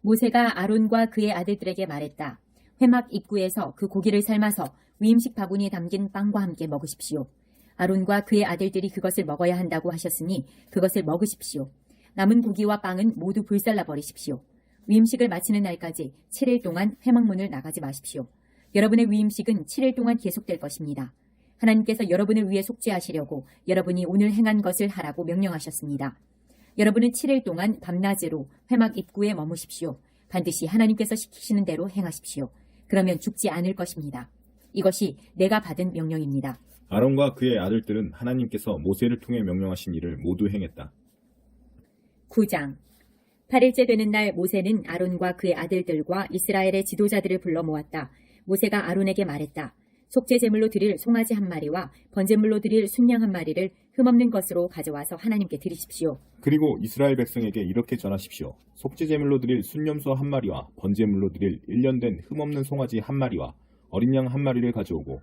모세가 아론과 그의 아들들에게 말했다. 회막 입구에서 그 고기를 삶아서 위임식 바구니에 담긴 빵과 함께 먹으십시오. 아론과 그의 아들들이 그것을 먹어야 한다고 하셨으니 그것을 먹으십시오. 남은 고기와 빵은 모두 불살라 버리십시오. 위임식을 마치는 날까지 7일 동안 회막문을 나가지 마십시오. 여러분의 위임식은 7일 동안 계속될 것입니다. 하나님께서 여러분을 위해 속죄하시려고 여러분이 오늘 행한 것을 하라고 명령하셨습니다. 여러분은 7일 동안 밤낮으로 회막 입구에 머무십시오. 반드시 하나님께서 시키시는 대로 행하십시오. 그러면 죽지 않을 것입니다. 이것이 내가 받은 명령입니다. 아론과 그의 아들들은 하나님께서 모세를 통해 명령하신 일을 모두 행했다. 9장 8일째 되는 날 모세는 아론과 그의 아들들과 이스라엘의 지도자들을 불러 모았다. 모세가 아론에게 말했다. 속죄 제물로 드릴 송아지 한 마리와 번제물로 드릴 순양 한 마리를 흠없는 것으로 가져와서 하나님께 드리십시오. 그리고 이스라엘 백성에게 이렇게 전하십시오. 속죄 제물로 드릴 순염소 한 마리와 번제물로 드릴 1년 된 흠없는 송아지 한 마리와 어린 양 한 마리를 가져오고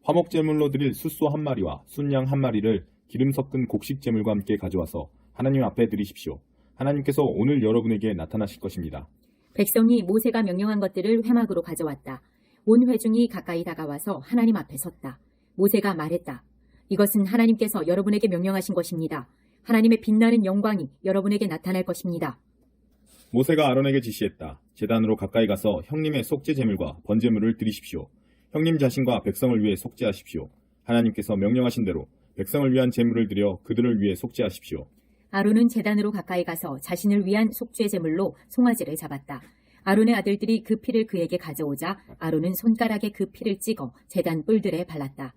화목 제물로 드릴 숫소 한 마리와 순양 한 마리를 기름 섞은 곡식 제물과 함께 가져와서 하나님 앞에 드리십시오. 하나님께서 오늘 여러분에게 나타나실 것입니다. 백성이 모세가 명령한 것들을 회막으로 가져왔다. 온 회중이 가까이 다가와서 하나님 앞에 섰다. 모세가 말했다. 이것은 하나님께서 여러분에게 명령하신 것입니다. 하나님의 빛나는 영광이 여러분에게 나타날 것입니다. 모세가 아론에게 지시했다. 제단으로 가까이 가서 형님의 속죄 제물과 번제물을 드리십시오. 형님 자신과 백성을 위해 속죄하십시오. 하나님께서 명령하신 대로 백성을 위한 제물을 드려 그들을 위해 속죄하십시오. 아론은 제단으로 가까이 가서 자신을 위한 속죄 제물로 송아지를 잡았다. 아론의 아들들이 그 피를 그에게 가져오자 아론은 손가락에 그 피를 찍어 제단 뿔들에 발랐다.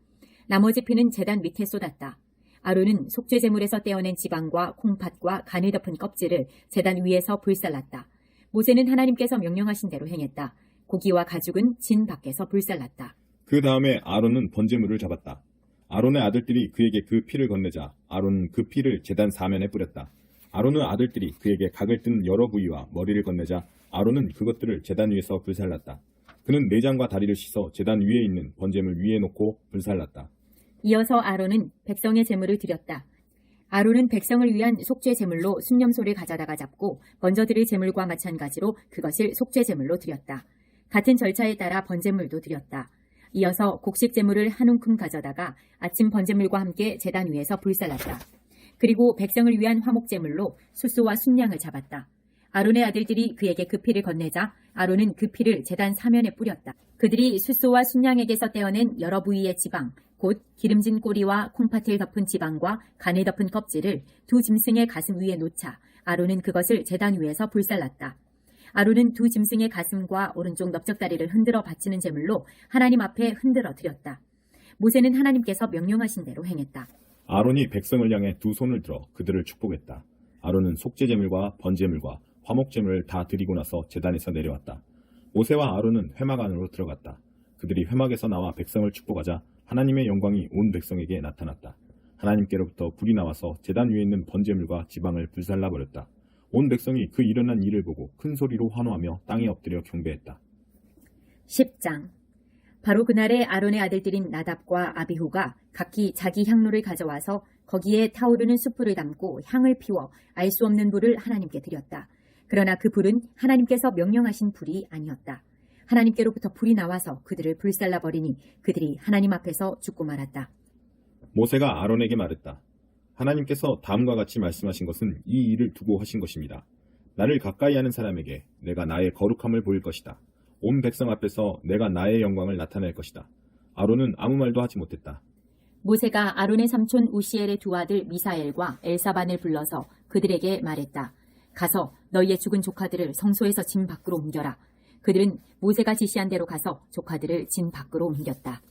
나머지 피는 제단 밑에 쏟았다. 아론은 속죄 제물에서 떼어낸 지방과 콩팥과 간을 덮은 껍질을 제단 위에서 불살랐다. 모세는 하나님께서 명령하신 대로 행했다. 고기와 가죽은 진 밖에서 불살랐다. 그 다음에 아론은 번제물을 잡았다. 아론의 아들들이 그에게 그 피를 건네자 아론은 그 피를 제단 사면에 뿌렸다. 아론의 아들들이 그에게 각을 뜬 여러 부위와 머리를 건네자 아론은 그것들을 제단 위에서 불살랐다. 그는 내장과 다리를 씻어 제단 위에 있는 번제물 위에 놓고 불살랐다. 이어서 아론은 백성의 제물을 드렸다. 아론은 백성을 위한 속죄 제물로 순념소를 가져다가 잡고 먼저 드릴 제물과 마찬가지로 그것을 속죄 제물로 드렸다. 같은 절차에 따라 번제물도 드렸다. 이어서 곡식 제물을 한 움큼 가져다가 아침 번제물과 함께 제단 위에서 불살랐다. 그리고 백성을 위한 화목 제물로 숫소와 순양을 잡았다. 아론의 아들들이 그에게 그 피를 건네자 아론은 그 피를 제단 사면에 뿌렸다. 그들이 숫소와 순양에게서 떼어낸 여러 부위의 지방, 곧 기름진 꼬리와 콩팥을 덮은 지방과 간을 덮은 껍질을 두 짐승의 가슴 위에 놓자 아론은 그것을 제단 위에서 불살랐다. 아론은 두 짐승의 가슴과 오른쪽 넓적다리를 흔들어 바치는 제물로 하나님 앞에 흔들어 드렸다. 모세는 하나님께서 명령하신 대로 행했다. 아론이 백성을 향해 두 손을 들어 그들을 축복했다. 아론은 속죄 제물과 번제물과 화목 제물을 다 드리고 나서 제단에서 내려왔다. 모세와 아론은 회막 안으로 들어갔다. 그들이 회막에서 나와 백성을 축복하자 하나님의 영광이 온 백성에게 나타났다. 하나님께로부터 불이 나와서 제단 위에 있는 번제물과 지방을 불살라 버렸다. 온 백성이 그 일어난 일을 보고 큰 소리로 환호하며 땅에 엎드려 경배했다. 10장 바로 그날에 아론의 아들들인 나답과 아비후가 각기 자기 향로를 가져와서 거기에 타오르는 숯불을 담고 향을 피워 알 수 없는 불을 하나님께 드렸다. 그러나 그 불은 하나님께서 명령하신 불이 아니었다. 하나님께로부터 불이 나와서 그들을 불살라 버리니 그들이 하나님 앞에서 죽고 말았다. 모세가 아론에게 말했다. 하나님께서 다음과 같이 말씀하신 것은 이 일을 두고 하신 것입니다. 나를 가까이 하는 사람에게 내가 나의 거룩함을 보일 것이다. 온 백성 앞에서 내가 나의 영광을 나타낼 것이다. 아론은 아무 말도 하지 못했다. 모세가 아론의 삼촌 우시엘의 두 아들 미사엘과 엘사반을 불러서 그들에게 말했다. 가서 너희의 죽은 조카들을 성소에서 진 밖으로 옮겨라. 그들은 모세가 지시한 대로 가서 조카들을 진 밖으로 옮겼다.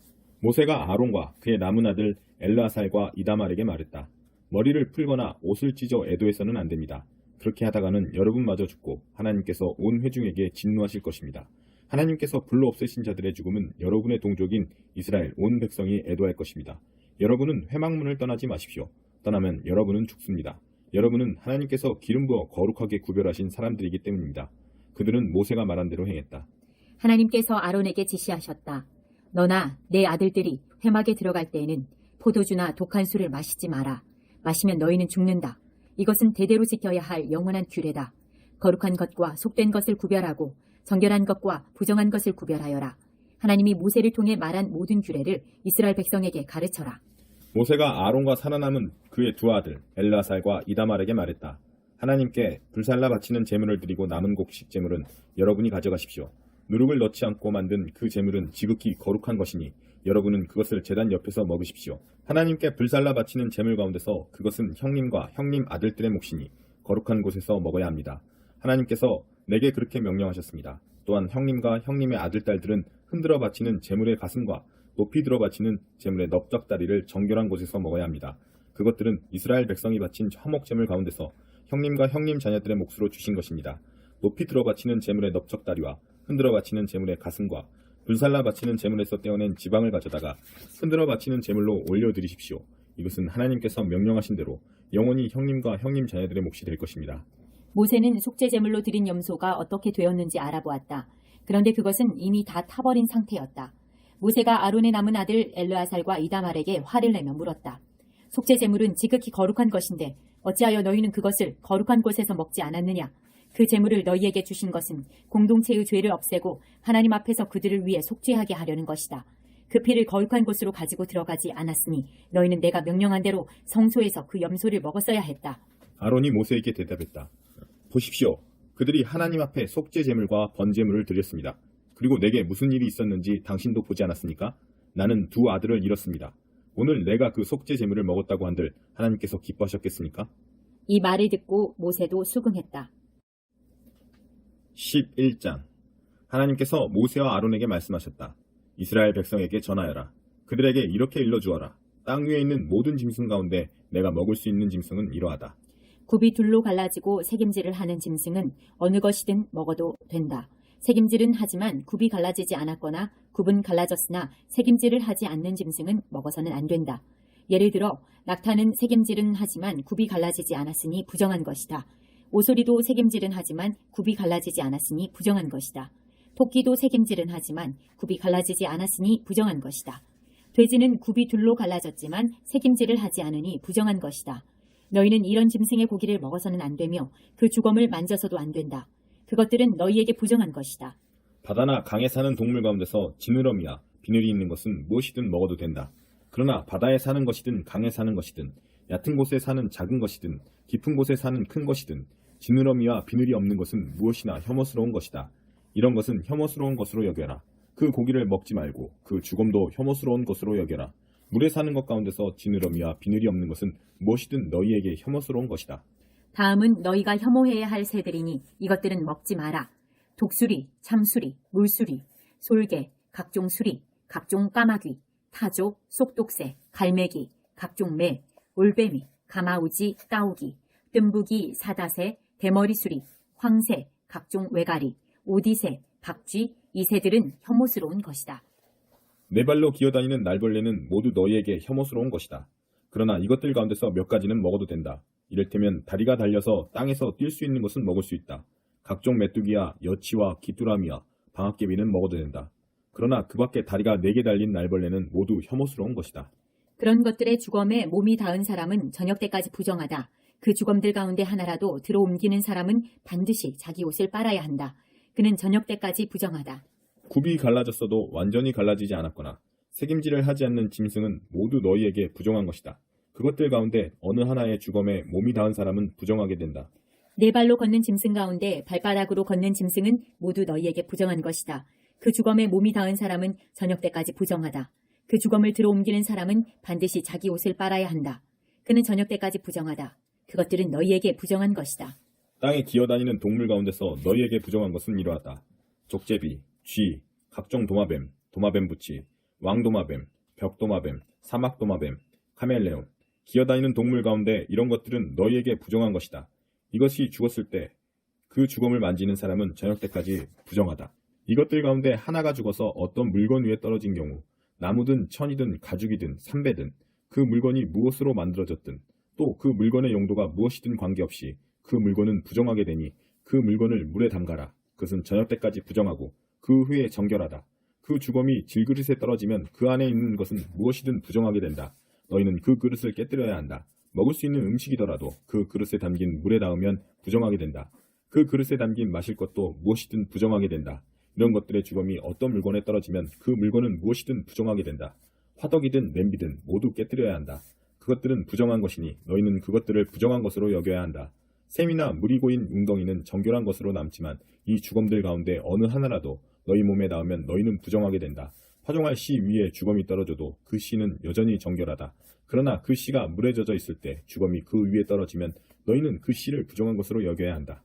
모세가 아론과 그의 남은 아들 엘르아살과 이다말에게 말했다. 머리를 풀거나 옷을 찢어 애도해서는 안 됩니다. 그렇게 하다가는 여러분마저 죽고 하나님께서 온 회중에게 진노하실 것입니다. 하나님께서 불로 없애신 자들의 죽음은 여러분의 동족인 이스라엘 온 백성이 애도할 것입니다. 여러분은 회막문을 떠나지 마십시오. 떠나면 여러분은 죽습니다. 여러분은 하나님께서 기름 부어 거룩하게 구별하신 사람들이기 때문입니다. 그들은 모세가 말한 대로 행했다. 하나님께서 아론에게 지시하셨다. 너나 내 아들들이 회막에 들어갈 때에는 포도주나 독한 술을 마시지 마라. 마시면 너희는 죽는다. 이것은 대대로 지켜야 할 영원한 규례다. 거룩한 것과 속된 것을 구별하고 정결한 것과 부정한 것을 구별하여라. 하나님이 모세를 통해 말한 모든 규례를 이스라엘 백성에게 가르쳐라. 모세가 아론과 살아남은 그의 두 아들 엘르아살과 이다말에게 말했다. 하나님께 불살라 바치는 제물을 드리고 남은 곡식 제물은 여러분이 가져가십시오. 누룩을 넣지 않고 만든 그 제물은 지극히 거룩한 것이니 여러분은 그것을 제단 옆에서 먹으십시오. 하나님께 불살라 바치는 제물 가운데서 그것은 형님과 형님 아들들의 몫이니 거룩한 곳에서 먹어야 합니다. 하나님께서 내게 그렇게 명령하셨습니다. 또한 형님과 형님의 아들딸들은 흔들어 바치는 제물의 가슴과 높이 들어 바치는 제물의 넓적다리를 정결한 곳에서 먹어야 합니다. 그것들은 이스라엘 백성이 바친 화목 제물 가운데서 형님과 형님 자녀들의 몫으로 주신 것입니다. 높이 들어 바치는 제물의 넓적다리와 흔들어 바치는 제물의 가슴과 불살라 바치는 제물에서 떼어낸 지방을 가져다가 흔들어 바치는 제물로 올려드리십시오. 이것은 하나님께서 명령하신 대로 영원히 형님과 형님 자녀들의 몫이 될 것입니다. 모세는 속죄 제물로 드린 염소가 어떻게 되었는지 알아보았다. 그런데 그것은 이미 다 타버린 상태였다. 모세가 아론의 남은 아들 엘르아살과 이다말에게 화를 내며 물었다. 속죄 제물은 지극히 거룩한 것인데 어찌하여 너희는 그것을 거룩한 곳에서 먹지 않았느냐? 그 제물을 너희에게 주신 것은 공동체의 죄를 없애고 하나님 앞에서 그들을 위해 속죄하게 하려는 것이다. 그 피를 거룩한 곳으로 가지고 들어가지 않았으니 너희는 내가 명령한 대로 성소에서 그 염소를 먹었어야 했다. 아론이 모세에게 대답했다. 보십시오. 그들이 하나님 앞에 속죄 제물과 번제물을 드렸습니다. 그리고 내게 무슨 일이 있었는지 당신도 보지 않았습니까? 나는 두 아들을 잃었습니다. 오늘 내가 그 속죄 제물을 먹었다고 한들 하나님께서 기뻐하셨겠습니까? 이 말을 듣고 모세도 수긍했다. 11장 하나님께서 모세와 아론에게 말씀하셨다. 이스라엘 백성에게 전하여라. 그들에게 이렇게 일러주어라. 땅 위에 있는 모든 짐승 가운데 내가 먹을 수 있는 짐승은 이러하다. 굽이 둘로 갈라지고 새김질을 하는 짐승은 어느 것이든 먹어도 된다. 새김질은 하지만 굽이 갈라지지 않았거나 굽은 갈라졌으나 새김질을 하지 않는 짐승은 먹어서는 안 된다. 예를 들어 낙타는 새김질은 하지만 굽이 갈라지지 않았으니 부정한 것이다. 오소리도 새김질은 하지만 굽이 갈라지지 않았으니 부정한 것이다. 토끼도 새김질은 하지만 굽이 갈라지지 않았으니 부정한 것이다. 돼지는 굽이 둘로 갈라졌지만 새김질을 하지 않으니 부정한 것이다. 너희는 이런 짐승의 고기를 먹어서는 안 되며 그 주검을 만져서도 안 된다. 그것들은 너희에게 부정한 것이다. 바다나 강에 사는 동물 가운데서 지느러미와 비늘이 있는 것은 무엇이든 먹어도 된다. 그러나 바다에 사는 것이든 강에 사는 것이든 얕은 곳에 사는 작은 것이든 깊은 곳에 사는 큰 것이든 지느러미와 비늘이 없는 것은 무엇이나 혐오스러운 것이다. 이런 것은 혐오스러운 것으로 여겨라. 그 고기를 먹지 말고 그 주검도 혐오스러운 것으로 여겨라. 물에 사는 것 가운데서 지느러미와 비늘이 없는 것은 무엇이든 너희에게 혐오스러운 것이다. 다음은 너희가 혐오해야 할 새들이니 이것들은 먹지 마라. 독수리, 참수리, 물수리, 솔개, 각종 수리, 각종 까마귀, 타조, 쏙독새, 갈매기, 각종 매, 올빼미, 가마우지, 따오기, 뜸부기, 사다새, 대머리수리, 황새, 각종 외가리, 오디새, 박쥐, 이 새들은 혐오스러운 것이다. 네 발로 기어다니는 날벌레는 모두 너희에게 혐오스러운 것이다. 그러나 이것들 가운데서 몇 가지는 먹어도 된다. 이를테면 다리가 달려서 땅에서 뛸 수 있는 것은 먹을 수 있다. 각종 메뚜기와 여치와 귀뚜라미와 방앗개비는 먹어도 된다. 그러나 그 밖에 다리가 4개 달린 날벌레는 모두 혐오스러운 것이다. 그런 것들의 주검에 몸이 닿은 사람은 저녁 때까지 부정하다. 그 주검들 가운데 하나라도 들어옮기는 사람은 반드시 자기 옷을 빨아야 한다. 그는 저녁 때까지 부정하다. 굽이 갈라졌어도 완전히 갈라지지 않았거나 새김질을 하지 않는 짐승은 모두 너희에게 부정한 것이다. 그것들 가운데 어느 하나의 주검에 몸이 닿은 사람은 부정하게 된다. 네 발로 걷는 짐승 가운데 발바닥으로 걷는 짐승은 모두 너희에게 부정한 것이다. 그 주검에 몸이 닿은 사람은 저녁 때까지 부정하다. 그 주검을 들어옮기는 사람은 반드시 자기 옷을 빨아야 한다. 그는 저녁 때까지 부정하다. 그것들은 너희에게 부정한 것이다. 땅에 기어다니는 동물 가운데서 너희에게 부정한 것은 이러하다. 족제비, 쥐, 각종 도마뱀, 도마뱀부치, 왕도마뱀, 벽도마뱀, 사막도마뱀, 카멜레온, 기어다니는 동물 가운데 이런 것들은 너희에게 부정한 것이다. 이것이 죽었을 때 그 주검을 만지는 사람은 저녁 때까지 부정하다. 이것들 가운데 하나가 죽어서 어떤 물건 위에 떨어진 경우 나무든 천이든 가죽이든 삼배든 그 물건이 무엇으로 만들어졌든 또 그 물건의 용도가 무엇이든 관계없이 그 물건은 부정하게 되니 그 물건을 물에 담가라. 그것은 저녁 때까지 부정하고 그 후에 정결하다. 그 주검이 질그릇에 떨어지면 그 안에 있는 것은 무엇이든 부정하게 된다. 너희는 그 그릇을 깨뜨려야 한다. 먹을 수 있는 음식이더라도 그 그릇에 담긴 물에 닿으면 부정하게 된다. 그 그릇에 담긴 마실 것도 무엇이든 부정하게 된다. 이런 것들의 주검이 어떤 물건에 떨어지면 그 물건은 무엇이든 부정하게 된다. 화덕이든 냄비든 모두 깨뜨려야 한다. 그것들은 부정한 것이니 너희는 그것들을 부정한 것으로 여겨야 한다. 샘이나 물이 고인 웅덩이는 정결한 것으로 남지만 이 주검들 가운데 어느 하나라도 너희 몸에 닿으면 너희는 부정하게 된다. 화종할 씨 위에 주검이 떨어져도 그 씨는 여전히 정결하다. 그러나 그 씨가 물에 젖어 있을 때 주검이 그 위에 떨어지면 너희는 그 씨를 부정한 것으로 여겨야 한다.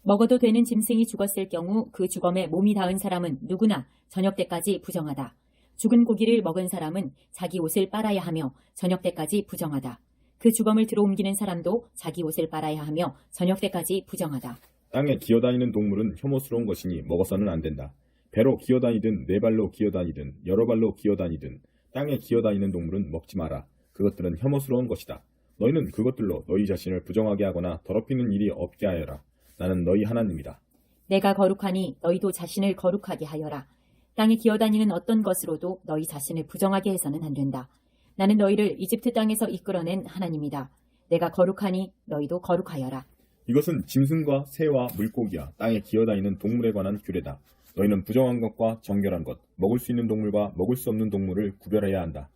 먹어도 되는 짐승이 죽었을 경우 그 주검에 몸이 닿은 사람은 누구나 저녁 때까지 부정하다. 죽은 고기를 먹은 사람은 자기 옷을 빨아야 하며 저녁 때까지 부정하다. 그 주검을 들어옮기는 사람도 자기 옷을 빨아야 하며 저녁 때까지 부정하다. 땅에 기어다니는 동물은 혐오스러운 것이니 먹어서는 안 된다. 배로 기어다니든 네 발로 기어다니든 여러 발로 기어다니든 땅에 기어다니는 동물은 먹지 마라. 그것들은 혐오스러운 것이다. 너희는 그것들로 너희 자신을 부정하게 하거나 더럽히는 일이 없게 하여라. 나는 너희 하나님이다. 내가 거룩하니 너희도 자신을 거룩하게 하여라. 땅에 기어다니는 어떤 것으로도 너희 자신을 부정하게 해서는 안 된다. 나는 너희를 이집트 땅에서 이끌어낸 하나님이다. 내가 거룩하니 너희도 거룩하여라. 이것은 짐승과 새와 물고기야 땅에 기어다니는 동물에 관한 규례다. 너희는 부정한 것과 정결한 것, 먹을 수 있는 동물과 먹을 수 없는 동물을 구별해야 한다.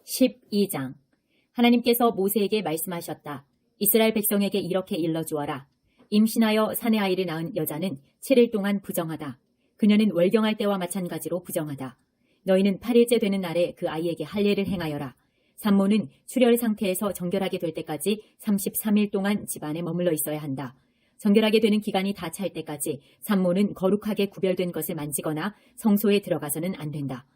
12장. 하나님께서 모세에게 말씀하셨다. 이스라엘 백성에게 이렇게 일러주어라. 임신하여 사내 아이를 낳은 여자는 7일 동안 부정하다. 그녀는 월경할 때와 마찬가지로 부정하다. 너희는 8일째 되는 날에 그 아이에게 할례를 행하여라. 산모는 출혈 상태에서 정결하게 될 때까지 33일 동안 집안에 머물러 있어야 한다. 정결하게 되는 기간이 다 찰 때까지 산모는 거룩하게 구별된 것을 만지거나 성소에 들어가서는 안 된다.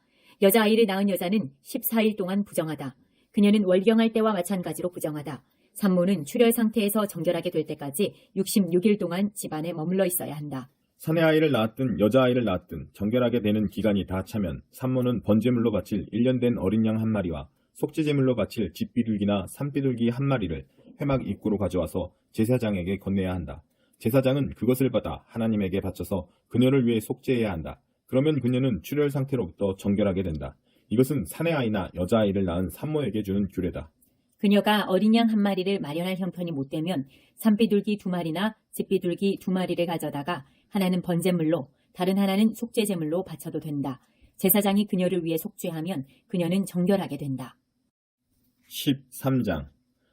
여자아이를 낳은 여자는 14일 동안 부정하다. 그녀는 월경할 때와 마찬가지로 부정하다. 산모는 출혈 상태에서 정결하게 될 때까지 66일 동안 집안에 머물러 있어야 한다. 사내 아이를 낳았든 여자아이를 낳았든 정결하게 되는 기간이 다 차면 산모는 번제물로 바칠 1년 된 어린 양 한 마리와 속죄제물로 바칠 집비둘기나 산비둘기 한 마리를 회막 입구로 가져와서 제사장에게 건네야 한다. 제사장은 그것을 받아 하나님에게 바쳐서 그녀를 위해 속죄해야 한다. 그러면 그녀는 출혈 상태로부터 정결하게 된다. 이것은 사내 아이나 여자아이를 낳은 산모에게 주는 규례다. 그녀가 어린 양 한 마리를 마련할 형편이 못 되면 산비둘기 2마리나 집비둘기 2마리를 가져다가 하나는 번제물로 다른 하나는 속죄제물로 바쳐도 된다. 제사장이 그녀를 위해 속죄하면 그녀는 정결하게 된다. 13장.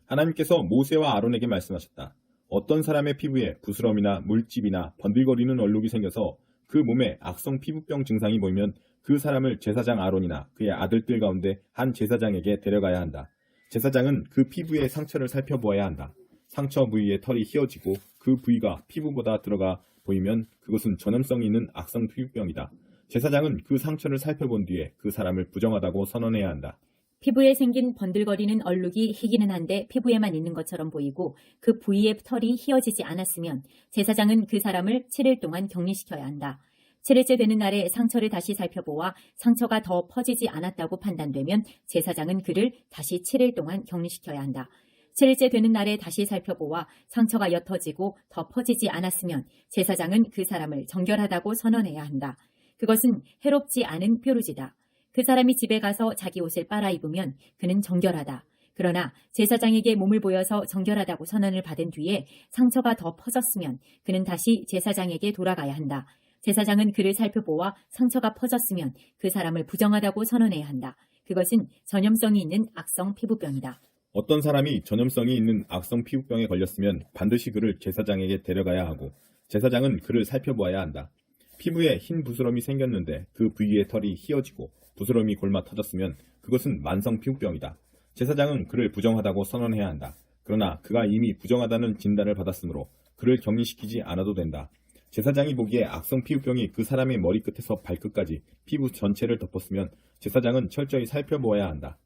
하나님께서 모세와 아론에게 말씀하셨다. 어떤 사람의 피부에 부스럼이나 물집이나 번들거리는 얼룩이 생겨서 그 몸에 악성 피부병 증상이 보이면 그 사람을 제사장 아론이나 그의 아들들 가운데 한 제사장에게 데려가야 한다. 제사장은 그 피부의 상처를 살펴보아야 한다. 상처 부위에 털이 휘어지고 그 부위가 피부보다 들어가 보이면 그것은 전염성이 있는 악성 피부병이다. 제사장은 그 상처를 살펴본 뒤에 그 사람을 부정하다고 선언해야 한다. 피부에 생긴 번들거리는 얼룩이 희기는 한데 피부에만 있는 것처럼 보이고 그 부위의 털이 휘어지지 않았으면 제사장은 그 사람을 7일 동안 격리시켜야 한다. 7일째 되는 날에 상처를 다시 살펴보아 상처가 더 퍼지지 않았다고 판단되면 제사장은 그를 다시 7일 동안 격리시켜야 한다. 7일째 되는 날에 다시 살펴보아 상처가 옅어지고 더 퍼지지 않았으면 제사장은 그 사람을 정결하다고 선언해야 한다. 그것은 해롭지 않은 뾰루지다. 그 사람이 집에 가서 자기 옷을 빨아 입으면 그는 정결하다. 그러나 제사장에게 몸을 보여서 정결하다고 선언을 받은 뒤에 상처가 더 퍼졌으면 그는 다시 제사장에게 돌아가야 한다. 제사장은 그를 살펴보아 상처가 퍼졌으면 그 사람을 부정하다고 선언해야 한다. 그것은 전염성이 있는 악성 피부병이다. 어떤 사람이 전염성이 있는 악성 피부병에 걸렸으면 반드시 그를 제사장에게 데려가야 하고 제사장은 그를 살펴보아야 한다. 피부에 흰 부스럼이 생겼는데 그 부위의 털이 휘어지고 부스럼이 골마 터졌으면 그것은 만성 피부병이다. 제사장은 그를 부정하다고 선언해야 한다. 그러나 그가 이미 부정하다는 진단을 받았으므로 그를 격리시키지 않아도 된다. 제사장이 보기에 악성 피부병이 그 사람의 머리끝에서 발끝까지 피부 전체를 덮었으면 제사장은 철저히 살펴보아야 한다.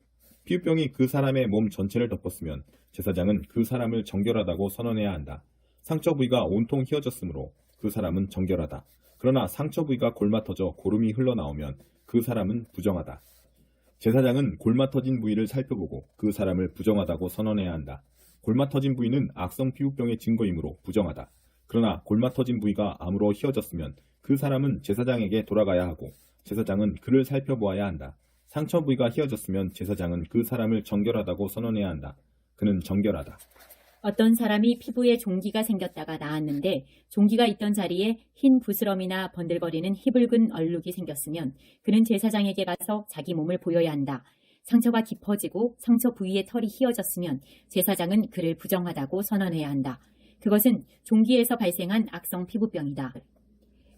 피부병이 그 사람의 몸 전체를 덮었으면 제사장은 그 사람을 정결하다고 선언해야 한다. 상처 부위가 온통 휘어졌으므로 그 사람은 정결하다. 그러나 상처 부위가 골마 터져 고름이 흘러나오면 그 사람은 부정하다. 제사장은 골마 터진 부위를 살펴보고 그 사람을 부정하다고 선언해야 한다. 골마 터진 부위는 악성 피부병의 증거이므로 부정하다. 그러나 골마 터진 부위가 암으로 휘어졌으면 그 사람은 제사장에게 돌아가야 하고 제사장은 그를 살펴보아야 한다. 상처 부위가 휘어졌으면 제사장은 그 사람을 정결하다고 선언해야 한다. 그는 정결하다. 어떤 사람이 피부에 종기가 생겼다가 나았는데 종기가 있던 자리에 흰 부스럼이나 번들거리는 희붉은 얼룩이 생겼으면 그는 제사장에게 가서 자기 몸을 보여야 한다. 상처가 깊어지고 상처 부위에 털이 휘어졌으면 제사장은 그를 부정하다고 선언해야 한다. 그것은 종기에서 발생한 악성 피부병이다.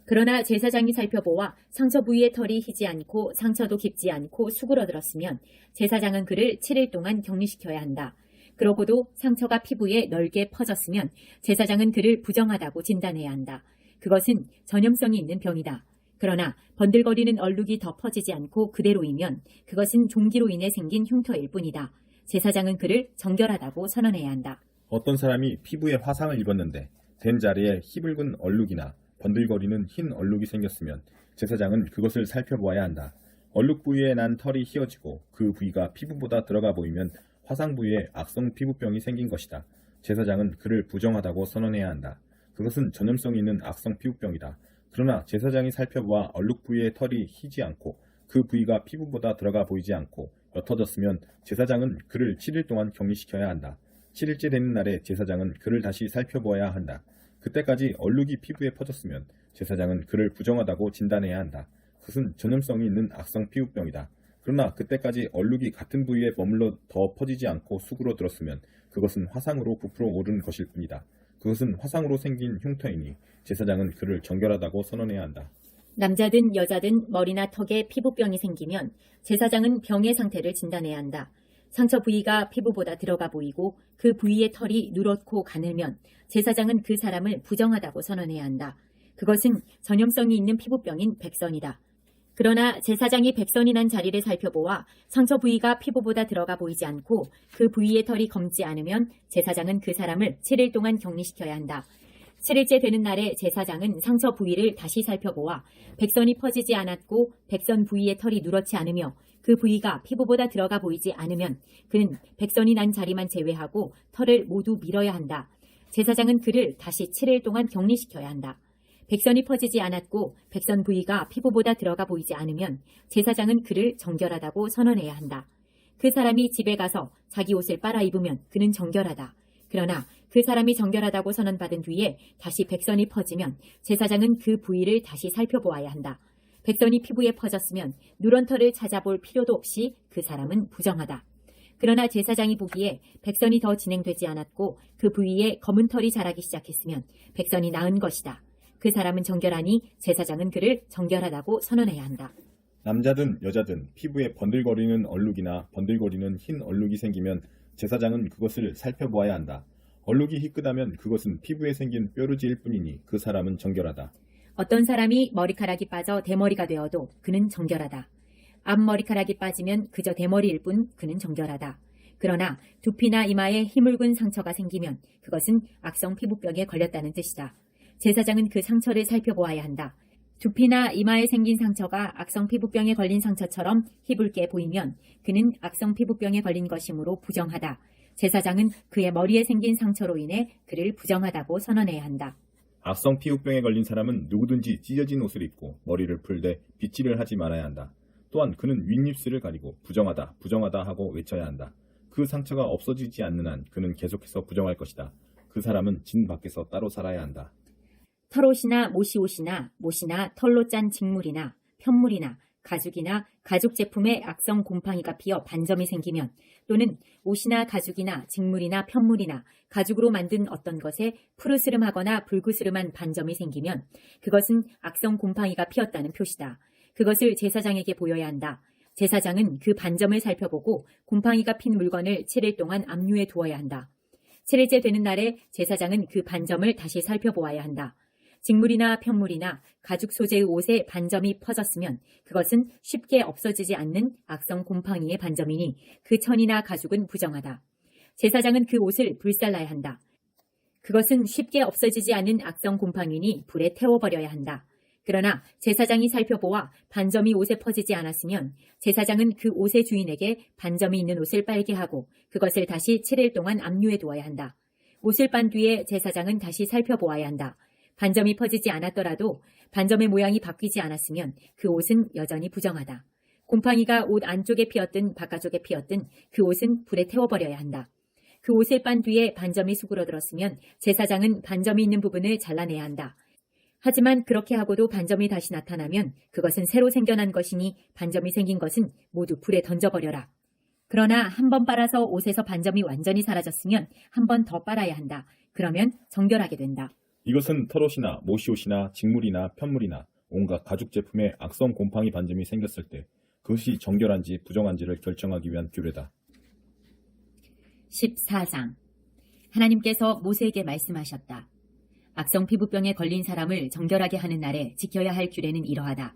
그러나 제사장이 살펴보아 상처 부위에 털이 희지 않고 상처도 깊지 않고 수그러들었으면 제사장은 그를 7일 동안 격리시켜야 한다. 그러고도 상처가 피부에 넓게 퍼졌으면 제사장은 그를 부정하다고 진단해야 한다. 그것은 전염성이 있는 병이다. 그러나 번들거리는 얼룩이 더 퍼지지 않고 그대로이면 그것은 종기로 인해 생긴 흉터일 뿐이다. 제사장은 그를 정결하다고 선언해야 한다. 어떤 사람이 피부에 화상을 입었는데 된 자리에 희붉은 얼룩이나 번들거리는 흰 얼룩이 생겼으면 제사장은 그것을 살펴보아야 한다. 얼룩 부위에 난 털이 휘어지고 그 부위가 피부보다 들어가 보이면 화상 부위에 악성 피부병이 생긴 것이다. 제사장은 그를 부정하다고 선언해야 한다. 그것은 전염성이 있는 악성 피부병이다. 그러나 제사장이 살펴보아 얼룩 부위에 털이 희지 않고 그 부위가 피부보다 들어가 보이지 않고 옅어졌으면 제사장은 그를 7일 동안 격리시켜야 한다. 7일째 되는 날에 제사장은 그를 다시 살펴보아야 한다. 그때까지 얼룩이 피부에 퍼졌으면 제사장은 그를 부정하다고 진단해야 한다. 그것은 전염성이 있는 악성 피부병이다. 그러나 그때까지 얼룩이 같은 부위에 머물러 더 퍼지지 않고 수그러들었으면 그것은 화상으로 부풀어 오른 것일 뿐이다. 그것은 화상으로 생긴 흉터이니 제사장은 그를 정결하다고 선언해야 한다. 남자든 여자든 머리나 턱에 피부병이 생기면 제사장은 병의 상태를 진단해야 한다. 상처 부위가 피부보다 들어가 보이고 그 부위의 털이 누렇고 가늘면 제사장은 그 사람을 부정하다고 선언해야 한다. 그것은 전염성이 있는 피부병인 백선이다. 그러나 제사장이 백선이 난 자리를 살펴보아 상처 부위가 피부보다 들어가 보이지 않고 그 부위의 털이 검지 않으면 제사장은 그 사람을 7일 동안 격리시켜야 한다. 7일째 되는 날에 제사장은 상처 부위를 다시 살펴보아 백선이 퍼지지 않았고 백선 부위의 털이 누렇지 않으며 그 부위가 피부보다 들어가 보이지 않으면 그는 백선이 난 자리만 제외하고 털을 모두 밀어야 한다. 제사장은 그를 다시 7일 동안 격리시켜야 한다. 백선이 퍼지지 않았고 백선 부위가 피부보다 들어가 보이지 않으면 제사장은 그를 정결하다고 선언해야 한다. 그 사람이 집에 가서 자기 옷을 빨아 입으면 그는 정결하다. 그러나 그 사람이 정결하다고 선언받은 뒤에 다시 백선이 퍼지면 제사장은 그 부위를 다시 살펴보아야 한다. 백선이 피부에 퍼졌으면 누런 털을 찾아볼 필요도 없이 그 사람은 부정하다. 그러나 제사장이 보기에 백선이 더 진행되지 않았고 그 부위에 검은 털이 자라기 시작했으면 백선이 나은 것이다. 그 사람은 정결하니 제사장은 그를 정결하다고 선언해야 한다. 남자든 여자든 피부에 번들거리는 얼룩이나 번들거리는 흰 얼룩이 생기면 제사장은 그것을 살펴보아야 한다. 얼룩이 희끗하면 그것은 피부에 생긴 뾰루지일 뿐이니 그 사람은 정결하다. 어떤 사람이 머리카락이 빠져 대머리가 되어도 그는 정결하다. 앞머리카락이 빠지면 그저 대머리일 뿐 그는 정결하다. 그러나 두피나 이마에 희물군 상처가 생기면 그것은 악성 피부병에 걸렸다는 뜻이다. 제사장은 그 상처를 살펴보아야 한다. 두피나 이마에 생긴 상처가 악성 피부병에 걸린 상처처럼 희붉게 보이면 그는 악성 피부병에 걸린 것이므로 부정하다. 제사장은 그의 머리에 생긴 상처로 인해 그를 부정하다고 선언해야 한다. 악성 피부병에 걸린 사람은 누구든지 찢어진 옷을 입고 머리를 풀되 빗질을 하지 말아야 한다. 또한 그는 윗입술을 가리고 부정하다, 부정하다 하고 외쳐야 한다. 그 상처가 없어지지 않는 한 그는 계속해서 부정할 것이다. 그 사람은 진 밖에서 따로 살아야 한다. 털옷이나 모시옷이나 못이나 털로 짠 직물이나 편물이나 가죽이나 가죽 제품에 악성 곰팡이가 피어 반점이 생기면 또는 옷이나 가죽이나 직물이나 편물이나 가죽으로 만든 어떤 것에 푸르스름하거나 붉으스름한 반점이 생기면 그것은 악성 곰팡이가 피었다는 표시다. 그것을 제사장에게 보여야 한다. 제사장은 그 반점을 살펴보고 곰팡이가 핀 물건을 7일 동안 압류해 두어야 한다. 7일째 되는 날에 제사장은 그 반점을 다시 살펴보아야 한다. 직물이나 편물이나 가죽 소재의 옷에 반점이 퍼졌으면 그것은 쉽게 없어지지 않는 악성 곰팡이의 반점이니 그 천이나 가죽은 부정하다. 제사장은 그 옷을 불살라야 한다. 그것은 쉽게 없어지지 않는 악성 곰팡이니 불에 태워버려야 한다. 그러나 제사장이 살펴보아 반점이 옷에 퍼지지 않았으면 제사장은 그 옷의 주인에게 반점이 있는 옷을 빨게 하고 그것을 다시 7일 동안 압류해 두어야 한다. 옷을 빤 뒤에 제사장은 다시 살펴보아야 한다. 반점이 퍼지지 않았더라도 반점의 모양이 바뀌지 않았으면 그 옷은 여전히 부정하다. 곰팡이가 옷 안쪽에 피었든 바깥쪽에 피었든 그 옷은 불에 태워버려야 한다. 그 옷을 빤 뒤에 반점이 수그러들었으면 제사장은 반점이 있는 부분을 잘라내야 한다. 하지만 그렇게 하고도 반점이 다시 나타나면 그것은 새로 생겨난 것이니 반점이 생긴 것은 모두 불에 던져버려라. 그러나 한 번 빨아서 옷에서 반점이 완전히 사라졌으면 한 번 더 빨아야 한다. 그러면 정결하게 된다. 이것은 털옷이나 모시옷이나 직물이나 편물이나 온갖 가죽 제품에 악성 곰팡이 반점이 생겼을 때 그것이 정결한지 부정한지를 결정하기 위한 규례다. 14장 하나님께서 모세에게 말씀하셨다. 악성 피부병에 걸린 사람을 정결하게 하는 날에 지켜야 할 규례는 이러하다.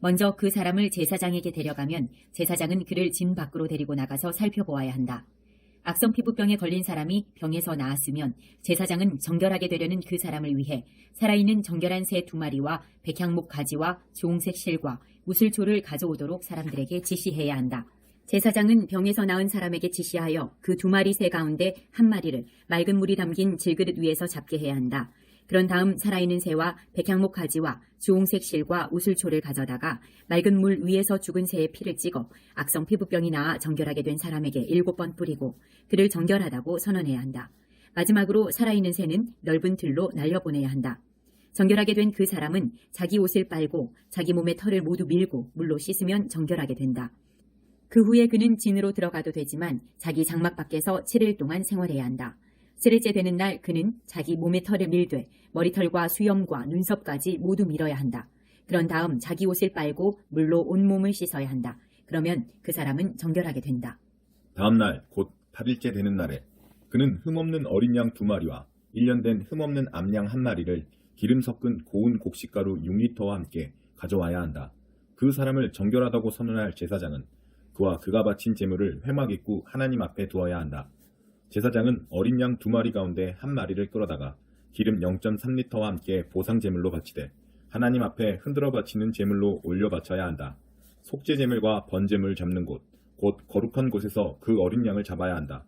먼저 그 사람을 제사장에게 데려가면 제사장은 그를 진 밖으로 데리고 나가서 살펴보아야 한다. 악성 피부병에 걸린 사람이 병에서 나았으면 제사장은 정결하게 되려는 그 사람을 위해 살아있는 정결한 새 2마리와 백향목 가지와 주홍색 실과 무슬초를 가져오도록 사람들에게 지시해야 한다. 제사장은 병에서 나은 사람에게 지시하여 그 2마리 새 가운데 1마리를 맑은 물이 담긴 질그릇 위에서 잡게 해야 한다. 그런 다음 살아있는 새와 백향목 가지와 주홍색 실과 우슬초를 가져다가 맑은 물 위에서 죽은 새의 피를 찍어 악성 피부병이 나아 정결하게 된 사람에게 7번 뿌리고 그를 정결하다고 선언해야 한다. 마지막으로 살아있는 새는 넓은 들로 날려보내야 한다. 정결하게 된 그 사람은 자기 옷을 빨고 자기 몸의 털을 모두 밀고 물로 씻으면 정결하게 된다. 그 후에 그는 진으로 들어가도 되지만 자기 장막 밖에서 7일 동안 생활해야 한다. 7일째 되는 날 그는 자기 몸의 털을 밀되 머리털과 수염과 눈썹까지 모두 밀어야 한다. 그런 다음 자기 옷을 빨고 물로 온몸을 씻어야 한다. 그러면 그 사람은 정결하게 된다. 다음 날 곧 8일째 되는 날에 그는 흠없는 어린 양 2마리와 1년 된 흠없는 암양 1마리를 기름 섞은 고운 곡식가루 6리터와 함께 가져와야 한다. 그 사람을 정결하다고 선언할 제사장은 그와 그가 바친 제물을 회막 입구 하나님 앞에 두어야 한다. 제사장은 어린 양 2마리 가운데 1마리를 끌어다가 기름 0.3리터와 함께 보상 제물로 바치되 하나님 앞에 흔들어 바치는 제물로 올려 바쳐야 한다. 속죄 제물과 번제물 잡는 곳, 곧 거룩한 곳에서 그 어린 양을 잡아야 한다.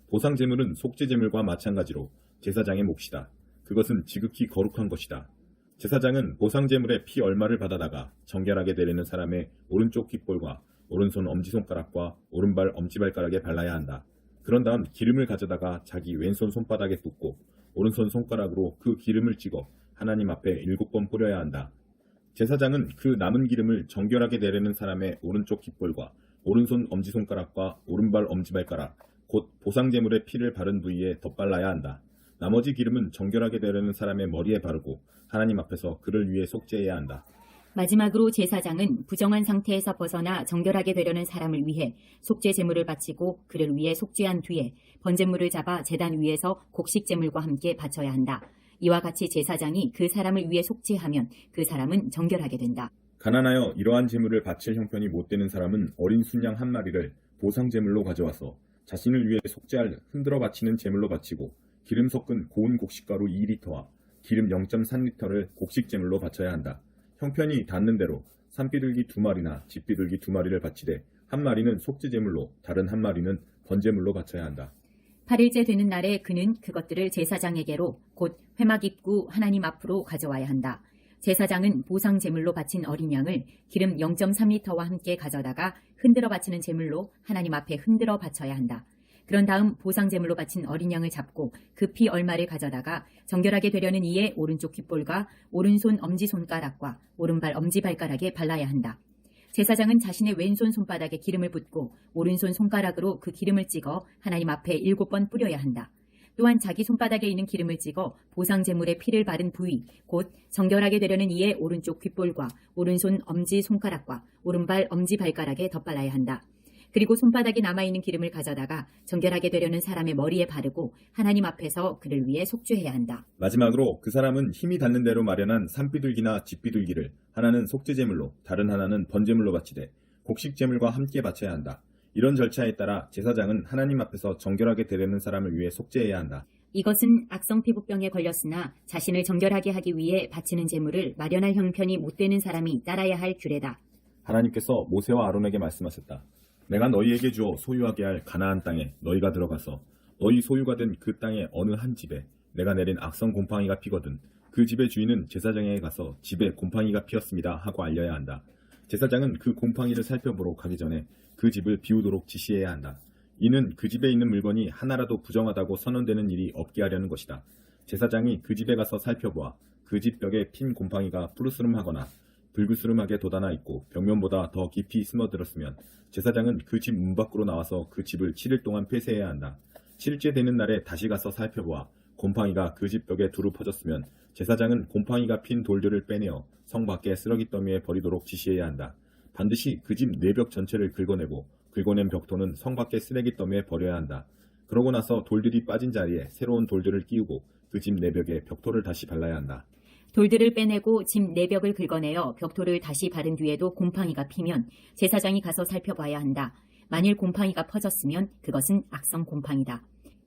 보상 제물은 속죄 제물과 마찬가지로 제사장의 몫이다. 그것은 지극히 거룩한 것이다. 제사장은 보상 제물의 피 얼마를 받아다가 정결하게 되려는 사람의 오른쪽 귓볼과 오른손 엄지손가락과 오른발 엄지발가락에 발라야 한다. 그런 다음 기름을 가져다가 자기 왼손 손바닥에 붓고 오른손 손가락으로 그 기름을 찍어 하나님 앞에 7번 뿌려야 한다. 제사장은 그 남은 기름을 정결하게 내려는 사람의 오른쪽 귓볼과 오른손 엄지손가락과 오른발 엄지발가락, 곧 보상제물의 피를 바른 부위에 덧발라야 한다. 나머지 기름은 정결하게 되려는 사람의 머리에 바르고 하나님 앞에서 그를 위해 속죄해야 한다. 마지막으로 제사장은 부정한 상태에서 벗어나 정결하게 되려는 사람을 위해 속죄 제물을 바치고 그를 위해 속죄한 뒤에 번제물을 잡아 제단 위에서 곡식 제물과 함께 바쳐야 한다. 이와 같이 제사장이 그 사람을 위해 속죄하면 그 사람은 정결하게 된다. 가난하여 이러한 제물을 바칠 형편이 못 되는 사람은 어린 순양 1마리를 보상 제물로 가져와서 자신을 위해 속죄할 흔들어 바치는 제물로 바치고 기름 섞은 고운 곡식가루 2리터와 기름 0.3리터를 곡식 제물로 바쳐야 한다. 형편이 닿는 대로 산비둘기 2마리나 집비둘기 2마리를 바치되 1마리는 속죄 제물로 다른 1마리는 번제물로 바쳐야 한다. 8일째 되는 날에 그는 그것들을 제사장에게로 곧 회막 입구 하나님 앞으로 가져와야 한다. 제사장은 보상 제물로 바친 어린 양을 기름 0.3리터와 함께 가져다가 흔들어 바치는 제물로 하나님 앞에 흔들어 바쳐야 한다. 그런 다음 보상 제물로 바친 어린 양을 잡고 그 피 얼마를 가져다가 정결하게 되려는 이의 오른쪽 귓볼과 오른손 엄지손가락과 오른발 엄지발가락에 발라야 한다. 제사장은 자신의 왼손 손바닥에 기름을 붓고 오른손 손가락으로 그 기름을 찍어 하나님 앞에 7번 뿌려야 한다. 또한 자기 손바닥에 있는 기름을 찍어 보상 제물의 피를 바른 부위, 곧 정결하게 되려는 이의 오른쪽 귓볼과 오른손 엄지손가락과 오른발 엄지발가락에 덧발라야 한다. 그리고 손바닥에 남아있는 기름을 가져다가 정결하게 되려는 사람의 머리에 바르고 하나님 앞에서 그를 위해 속죄해야 한다. 마지막으로 그 사람은 힘이 닿는 대로 마련한 산비둘기나 집비둘기를 하나는 속죄제물로 다른 하나는 번제물로 바치되 곡식제물과 함께 바쳐야 한다. 이런 절차에 따라 제사장은 하나님 앞에서 정결하게 되려는 사람을 위해 속죄해야 한다. 이것은 악성 피부병에 걸렸으나 자신을 정결하게 하기 위해 바치는 제물을 마련할 형편이 못 되는 사람이 따라야 할 규례다. 하나님께서 모세와 아론에게 말씀하셨다. 내가 너희에게 주어 소유하게 할 가나안 땅에 너희가 들어가서 너희 소유가 된 그 땅의 어느 한 집에 내가 내린 악성 곰팡이가 피거든 그 집의 주인은 제사장에게 가서 집에 곰팡이가 피었습니다 하고 알려야 한다. 제사장은 그 곰팡이를 살펴보러 가기 전에 그 집을 비우도록 지시해야 한다. 이는 그 집에 있는 물건이 하나라도 부정하다고 선언되는 일이 없게 하려는 것이다. 제사장이 그 집에 가서 살펴보아 그 집 벽에 핀 곰팡이가 푸르스름하거나 불그스름하게 돋아나 있고 벽면보다 더 깊이 스며들었으면 제사장은 그 집 문 밖으로 나와서 그 집을 7일 동안 폐쇄해야 한다. 7일째 되는 날에 다시 가서 살펴보아 곰팡이가 그 집 벽에 두루 퍼졌으면 제사장은 곰팡이가 핀 돌들을 빼내어 성 밖에 쓰러기 더미에 버리도록 지시해야 한다. 반드시 그 집 내벽 전체를 긁어내고 긁어낸 벽돌은 성 밖의 쓰레기 더미에 버려야 한다. 그러고 나서 돌들이 빠진 자리에 새로운 돌들을 끼우고 그 집 내벽에 벽돌을 다시 발라야 한다. 돌들을 빼내고 집 내벽을 긁어내어 벽돌을 다시 바른 뒤에도 곰팡이가 피면 제사장이 가서 살펴봐야 한다. 만일 곰팡이가 퍼졌으면 그것은 악성 곰팡이다.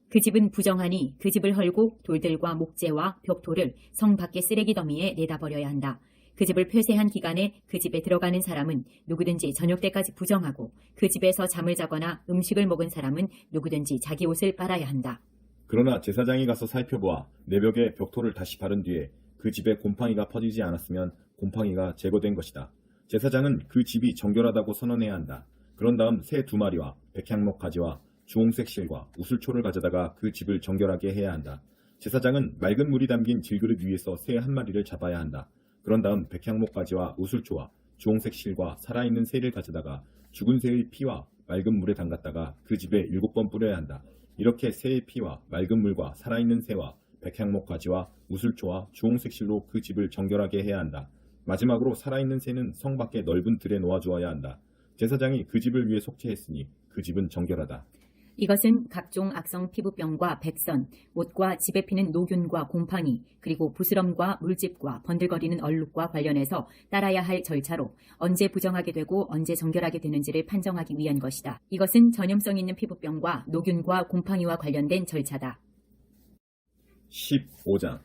그 집은 부정하니 그 집을 헐고 돌들과 목재와 벽돌을 성 밖의 쓰레기 더미에 내다 버려야 한다. 그 집을 폐쇄한 기간에 그 집에 들어가는 사람은 누구든지 저녁 때까지 부정하고 그 집에서 잠을 자거나 음식을 먹은 사람은 누구든지 자기 옷을 빨아야 한다. 그러나 제사장이 가서 살펴보아 내벽에 벽돌을 다시 바른 뒤에 그 집에 곰팡이가 퍼지지 않았으면 곰팡이가 제거된 것이다. 제사장은 그 집이 정결하다고 선언해야 한다. 그런 다음 새 2마리와 백향목 가지와 주홍색 실과 우슬초를 가져다가 그 집을 정결하게 해야 한다. 제사장은 맑은 물이 담긴 질그릇 위에서 새 1마리를 잡아야 한다. 그런 다음 백향목 가지와 우슬초와 주홍색 실과 살아있는 새를 가져다가 죽은 새의 피와 맑은 물에 담갔다가 그 집에 7번 뿌려야 한다. 이렇게 새의 피와 맑은 물과 살아있는 새와 백향목 가지와 우슬초와 주홍색 실로 그 집을 정결하게 해야 한다. 마지막으로 살아있는 새는 성 밖에 넓은 들에 놓아주어야 한다. 제사장이 그 집을 위해 속죄했으니 그 집은 정결하다. 이것은 각종 악성 피부병과 백선, 옷과 집에 피는 노균과 곰팡이, 그리고 부스럼과 물집과 번들거리는 얼룩과 관련해서 따라야 할 절차로 언제 부정하게 되고 언제 정결하게 되는지를 판정하기 위한 것이다. 이것은 전염성 있는 피부병과 노균과 곰팡이와 관련된 절차다. 15장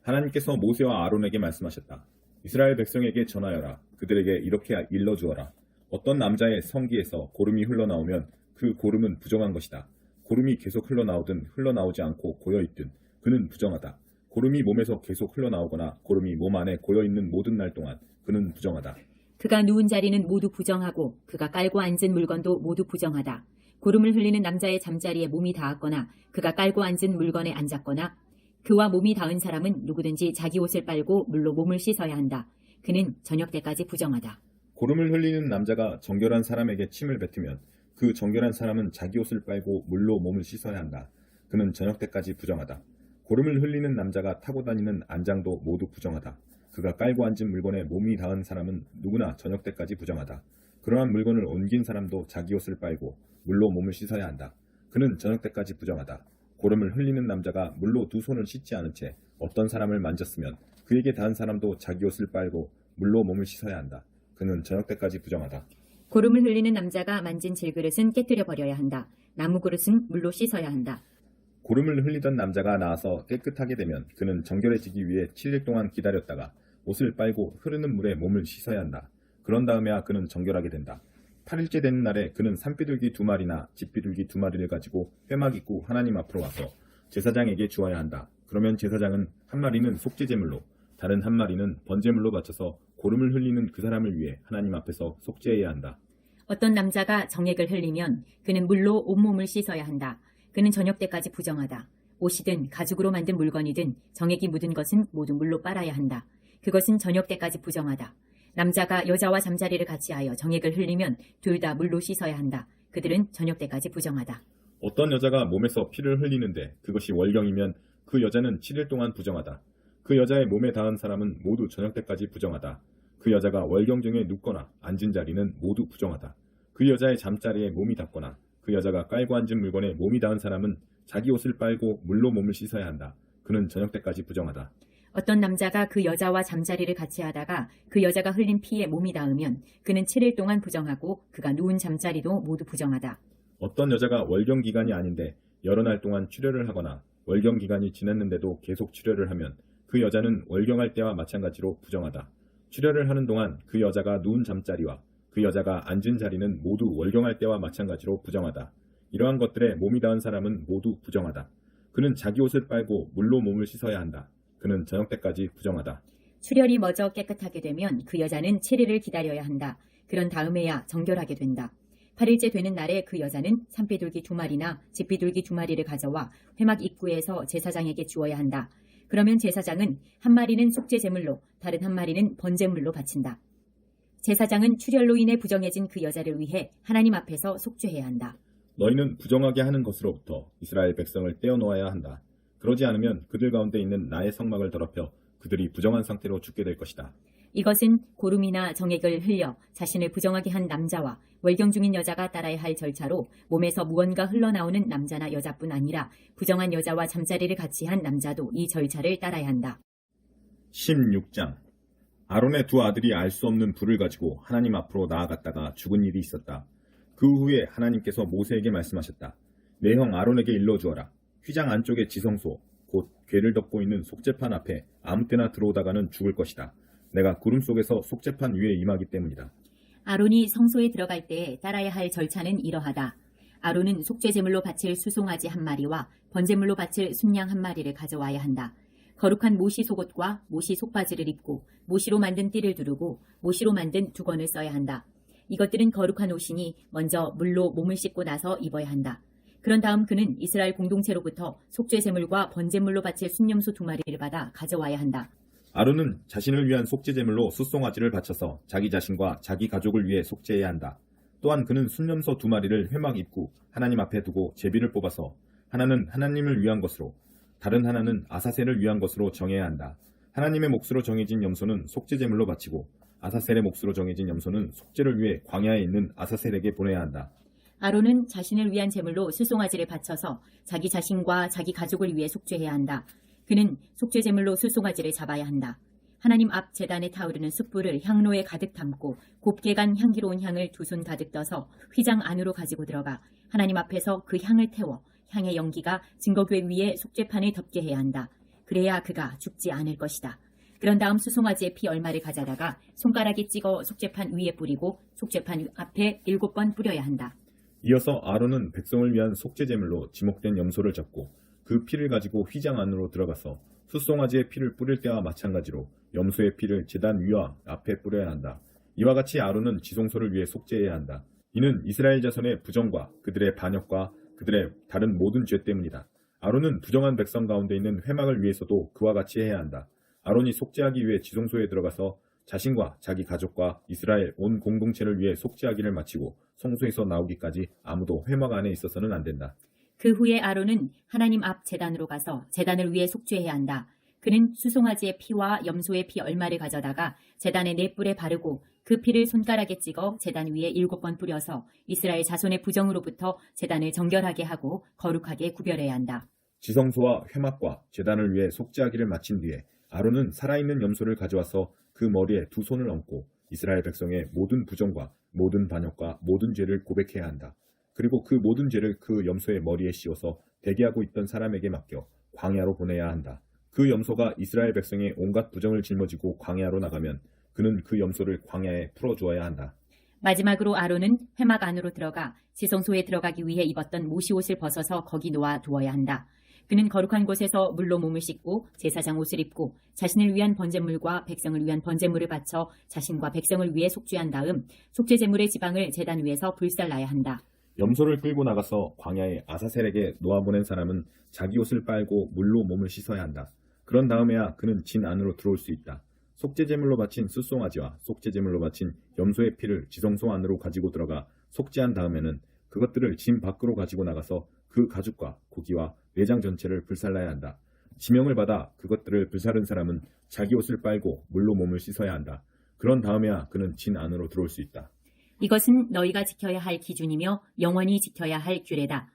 하나님께서 모세와 아론에게 말씀하셨다. 이스라엘 백성에게 전하여라. 그들에게 이렇게 일러주어라. 어떤 남자의 성기에서 고름이 흘러나오면 그 고름은 부정한 것이다. 고름이 계속 흘러나오든 흘러나오지 않고 고여있든 그는 부정하다. 고름이 몸에서 계속 흘러나오거나 고름이 몸 안에 고여있는 모든 날 동안 그는 부정하다. 그가 누운 자리는 모두 부정하고 그가 깔고 앉은 물건도 모두 부정하다. 고름을 흘리는 남자의 잠자리에 몸이 닿았거나 그가 깔고 앉은 물건에 앉았거나 그와 몸이 닿은 사람은 누구든지 자기 옷을 빨고 물로 몸을 씻어야 한다. 그는 저녁 때까지 부정하다. 고름을 흘리는 남자가 정결한 사람에게 침을 뱉으면 그 정결한 사람은 자기 옷을 빨고 물로 몸을 씻어야 한다. 그는 저녁 때까지 부정하다. 고름을 흘리는 남자가 타고 다니는 안장도 모두 부정하다. 그가 깔고 앉은 물건에 몸이 닿은 사람은 누구나 저녁 때까지 부정하다. 그러한 물건을 옮긴 사람도 자기 옷을 빨고 물로 몸을 씻어야 한다. 그는 저녁 때까지 부정하다. 고름을 흘리는 남자가 물로 2손을 씻지 않은 채 어떤 사람을 만졌으면 그에게 닿은 사람도 자기 옷을 빨고 물로 몸을 씻어야 한다. 그는 저녁 때까지 부정하다. 고름을 흘리는 남자가 만진 질그릇은 깨뜨려 버려야 한다. 나무 그릇은 물로 씻어야 한다. 고름을 흘리던 남자가 나와서 깨끗하게 되면 그는 정결해지기 위해 7일 동안 기다렸다가 옷을 빨고 흐르는 물에 몸을 씻어야 한다. 그런 다음에야 그는 정결하게 된다. 8일째 되는 날에 그는 산비둘기 2마리나 집비둘기 2마리를 가지고 회막 입고 하나님 앞으로 와서 제사장에게 주어야 한다. 그러면 제사장은 1마리는 속죄제물로 다른 1마리는 번제물로 바쳐서 고름을 흘리는 그 사람을 위해 하나님 앞에서 속죄해야 한다. 어떤 남자가 정액을 흘리면 그는 물로 온몸을 씻어야 한다. 그는 저녁 때까지 부정하다. 옷이든 가죽으로 만든 물건이든 정액이 묻은 것은 모두 물로 빨아야 한다. 그것은 저녁 때까지 부정하다. 남자가 여자와 잠자리를 같이 하여 정액을 흘리면 둘 다 물로 씻어야 한다. 그들은 저녁 때까지 부정하다. 어떤 여자가 몸에서 피를 흘리는데 그것이 월경이면 그 여자는 7일 동안 부정하다. 그 여자의 몸에 닿은 사람은 모두 저녁 때까지 부정하다. 그 여자가 월경 중에 눕거나 앉은 자리는 모두 부정하다. 그 여자의 잠자리에 몸이 닿거나 그 여자가 깔고 앉은 물건에 몸이 닿은 사람은 자기 옷을 빨고 물로 몸을 씻어야 한다. 그는 저녁 때까지 부정하다. 어떤 남자가 그 여자와 잠자리를 같이 하다가 그 여자가 흘린 피에 몸이 닿으면 그는 7일 동안 부정하고 그가 누운 잠자리도 모두 부정하다. 어떤 여자가 월경 기간이 아닌데 여러 날 동안 출혈을 하거나 월경 기간이 지났는데도 계속 출혈을 하면 그 여자는 월경할 때와 마찬가지로 부정하다. 출혈을 하는 동안 그 여자가 누운 잠자리와 그 여자가 앉은 자리는 모두 월경할 때와 마찬가지로 부정하다. 이러한 것들에 몸이 닿은 사람은 모두 부정하다. 그는 자기 옷을 빨고 물로 몸을 씻어야 한다. 그는 저녁 때까지 부정하다. 출혈이 멎어 깨끗하게 되면 그 여자는 7일을 기다려야 한다. 그런 다음에야 정결하게 된다. 8일째 되는 날에 그 여자는 산비둘기 2마리나 집비둘기 2마리를 가져와 회막 입구에서 제사장에게 주어야 한다. 그러면 제사장은 한 마리는 속죄 제물로 다른 한 마리는 번제물로 바친다. 제사장은 출혈로 인해 부정해진 그 여자를 위해 하나님 앞에서 속죄해야 한다. 너희는 부정하게 하는 것으로부터 이스라엘 백성을 떼어놓아야 한다. 그러지 않으면 그들 가운데 있는 나의 성막을 더럽혀 그들이 부정한 상태로 죽게 될 것이다. 이것은 고름이나 정액을 흘려 자신을 부정하게 한 남자와 월경 중인 여자가 따라야 할 절차로 몸에서 무언가 흘러나오는 남자나 여자뿐 아니라 부정한 여자와 잠자리를 같이 한 남자도 이 절차를 따라야 한다. 16장 아론의 두 아들이 알 수 없는 불을 가지고 하나님 앞으로 나아갔다가 죽은 일이 있었다. 그 후에 하나님께서 모세에게 말씀하셨다. 내 형 아론에게 일러주어라. 휘장 안쪽의 지성소 곧 궤를 덮고 있는 속죄판 앞에 아무 때나 들어오다가는 죽을 것이다. 내가 구름 속에서 속죄판 위에 임하기 때문이다. 아론이 성소에 들어갈 때 따라야 할 절차는 이러하다. 아론은 속죄제물로 바칠 수송아지 1마리와 번제물로 바칠 순양 1마리를 가져와야 한다. 거룩한 모시 속옷과 모시 속바지를 입고 모시로 만든 띠를 두르고 모시로 만든 두건을 써야 한다. 이것들은 거룩한 옷이니 먼저 물로 몸을 씻고 나서 입어야 한다. 그런 다음 그는 이스라엘 공동체로부터 속죄제물과 번제물로 바칠 순염소 2마리를 받아 가져와야 한다. 아론은 자신을 위한 속죄제물로 숫송아지를 바쳐서 자기 자신과 자기 가족을 위해 속죄해야 한다. 또한 그는 순염소 2마리를 회막 입구 하나님 앞에 두고 제비를 뽑아서 하나는 하나님을 위한 것으로 다른 하나는 아사셀을 위한 것으로 정해야 한다. 하나님의 몫으로 정해진 염소는 속죄제물로 바치고 아사셀의 몫으로 정해진 염소는 속죄를 위해 광야에 있는 아사셀에게 보내야 한다. 아론은 자신을 위한 제물로 수송아지를 바쳐서 자기 자신과 자기 가족을 위해 속죄해야 한다. 그는 속죄제물로 수송아지를 잡아야 한다. 하나님 앞 제단에 타오르는 숯불을 향로에 가득 담고 곱게 간 향기로운 향을 2손 가득 떠서 휘장 안으로 가지고 들어가 하나님 앞에서 그 향을 태워 향의 연기가 증거궤 위에 속죄판을 덮게 해야 한다. 그래야 그가 죽지 않을 것이다. 그런 다음 수송아지의 피 얼마를 가져다가 손가락에 찍어 속죄판 위에 뿌리고 속죄판 앞에 7번 뿌려야 한다. 이어서 아론은 백성을 위한 속죄제물로 지목된 염소를 잡고 그 피를 가지고 휘장 안으로 들어가서 숫송아지의 피를 뿌릴 때와 마찬가지로 염소의 피를 제단 위와 앞에 뿌려야 한다. 이와 같이 아론은 지성소를 위해 속죄해야 한다. 이는 이스라엘 자손의 부정과 그들의 반역과 그들의 다른 모든 죄 때문이다. 아론은 부정한 백성 가운데 있는 회막을 위해서도 그와 같이 해야 한다. 아론이 속죄하기 위해 지성소에 들어가서 자신과 자기 가족과 이스라엘 온 공동체를 위해 속죄하기를 마치고 성소에서 나오기까지 아무도 회막 안에 있어서는 안 된다. 그 후에 아론은 하나님 앞 제단으로 가서 제단을 위해 속죄해야 한다. 그는 수송아지의 피와 염소의 피 얼마를 가져다가 제단의 네 뿔에 바르고 그 피를 손가락에 찍어 제단 위에 7번 뿌려서 이스라엘 자손의 부정으로부터 제단을 정결하게 하고 거룩하게 구별해야 한다. 지성소와 회막과 제단을 위해 속죄하기를 마친 뒤에 아론은 살아있는 염소를 가져와서 그 머리에 2손을 얹고 이스라엘 백성의 모든 부정과 모든 반역과 모든 죄를 고백해야 한다. 그리고 그 모든 죄를 그 염소의 머리에 씌워서 대기하고 있던 사람에게 맡겨 광야로 보내야 한다. 그 염소가 이스라엘 백성의 온갖 부정을 짊어지고 광야로 나가면 그는 그 염소를 광야에 풀어주어야 한다. 마지막으로 아론은 회막 안으로 들어가 지성소에 들어가기 위해 입었던 모시옷을 벗어서 거기 놓아 두어야 한다. 그는 거룩한 곳에서 물로 몸을 씻고 제사장 옷을 입고 자신을 위한 번제물과 백성을 위한 번제물을 바쳐 자신과 백성을 위해 속죄한 다음 속죄제물의 지방을 제단 위에서 불살라야 한다. 염소를 끌고 나가서 광야에 아사셀에게 놓아보낸 사람은 자기 옷을 빨고 물로 몸을 씻어야 한다. 그런 다음에야 그는 진 안으로 들어올 수 있다. 속죄제물로 바친 숫송아지와 속죄제물로 바친 염소의 피를 지성소 안으로 가지고 들어가 속죄한 다음에는 그것들을 진 밖으로 가지고 나가서 그 가죽과 고기와 내장 전체를 불살라야 한다. 지명을 받아 그것들을 불사른 사람은 자기 옷을 빨고 물로 몸을 씻어야 한다. 그런 다음에야 그는 진 안으로 들어올 수 있다. 이것은 너희가 지켜야 할 기준이며 영원히 지켜야 할 규례다.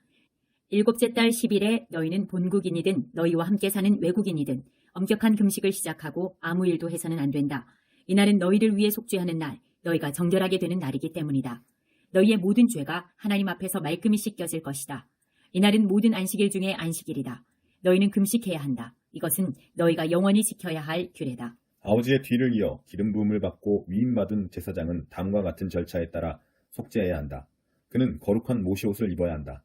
7째 달 10일에 너희는 본국인이든 너희와 함께 사는 외국인이든 엄격한 금식을 시작하고 아무 일도 해서는 안 된다. 이날은 너희를 위해 속죄하는 날, 너희가 정결하게 되는 날이기 때문이다. 너희의 모든 죄가 하나님 앞에서 말끔히 씻겨질 것이다. 이날은 모든 안식일 중에 안식일이다. 너희는 금식해야 한다. 이것은 너희가 영원히 지켜야 할 규례다. 아버지의 뒤를 이어 기름 부음을 받고 위임받은 제사장은 다음과 같은 절차에 따라 속죄해야 한다. 그는 거룩한 모시옷을 입어야 한다.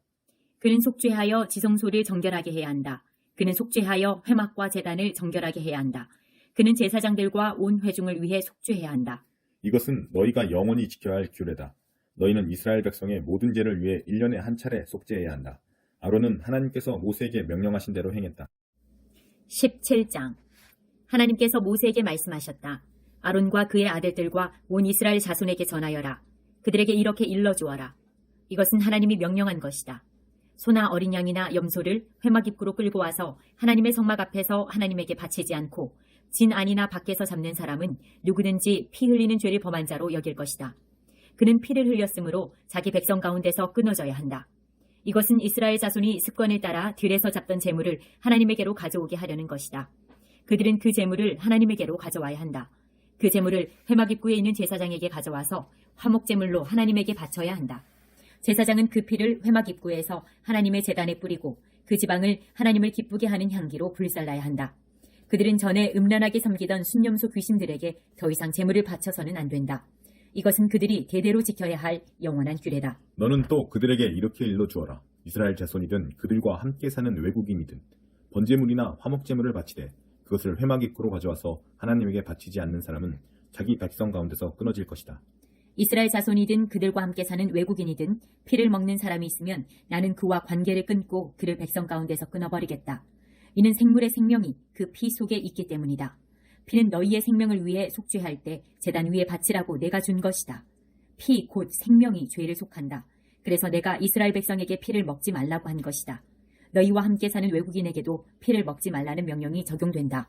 그는 속죄하여 지성소를 정결하게 해야 한다. 그는 속죄하여 회막과 제단을 정결하게 해야 한다. 그는 제사장들과 온 회중을 위해 속죄해야 한다. 이것은 너희가 영원히 지켜야 할 규례다. 너희는 이스라엘 백성의 모든 죄를 위해 1년에 한 차례 속죄해야 한다. 아론은 하나님께서 모세에게 명령하신 대로 행했다. 17장 하나님께서 모세에게 말씀하셨다. 아론과 그의 아들들과 온 이스라엘 자손에게 전하여라. 그들에게 이렇게 일러주어라. 이것은 하나님이 명령한 것이다. 소나 어린 양이나 염소를 회막 입구로 끌고 와서 하나님의 성막 앞에서 하나님에게 바치지 않고 진 안이나 밖에서 잡는 사람은 누구든지 피 흘리는 죄를 범한 자로 여길 것이다. 그는 피를 흘렸으므로 자기 백성 가운데서 끊어져야 한다. 이것은 이스라엘 자손이 습관을 따라 들에서 잡던 재물을 하나님에게로 가져오게 하려는 것이다. 그들은 그 재물을 하나님에게로 가져와야 한다. 그 재물을 회막 입구에 있는 제사장에게 가져와서 화목제물로 하나님에게 바쳐야 한다. 제사장은 그 피를 회막 입구에서 하나님의 제단에 뿌리고 그 지방을 하나님을 기쁘게 하는 향기로 불살라야 한다. 그들은 전에 음란하게 섬기던 순념소 귀신들에게 더 이상 제물을 바쳐서는 안 된다. 이것은 그들이 대대로 지켜야 할 영원한 규례다. 너는 또 그들에게 이렇게 일러주어라. 이스라엘 자손이든 그들과 함께 사는 외국인이든 번제물이나 화목제물을 바치되 그것을 회막 입구로 가져와서 하나님에게 바치지 않는 사람은 자기 백성 가운데서 끊어질 것이다. 이스라엘 자손이든 그들과 함께 사는 외국인이든 피를 먹는 사람이 있으면 나는 그와 관계를 끊고 그를 백성 가운데서 끊어버리겠다. 이는 생물의 생명이 그 피 속에 있기 때문이다. 피는 너희의 생명을 위해 속죄할 때 제단 위에 바치라고 내가 준 것이다. 피 곧 생명이 죄를 속한다. 그래서 내가 이스라엘 백성에게 피를 먹지 말라고 한 것이다. 너희와 함께 사는 외국인에게도 피를 먹지 말라는 명령이 적용된다.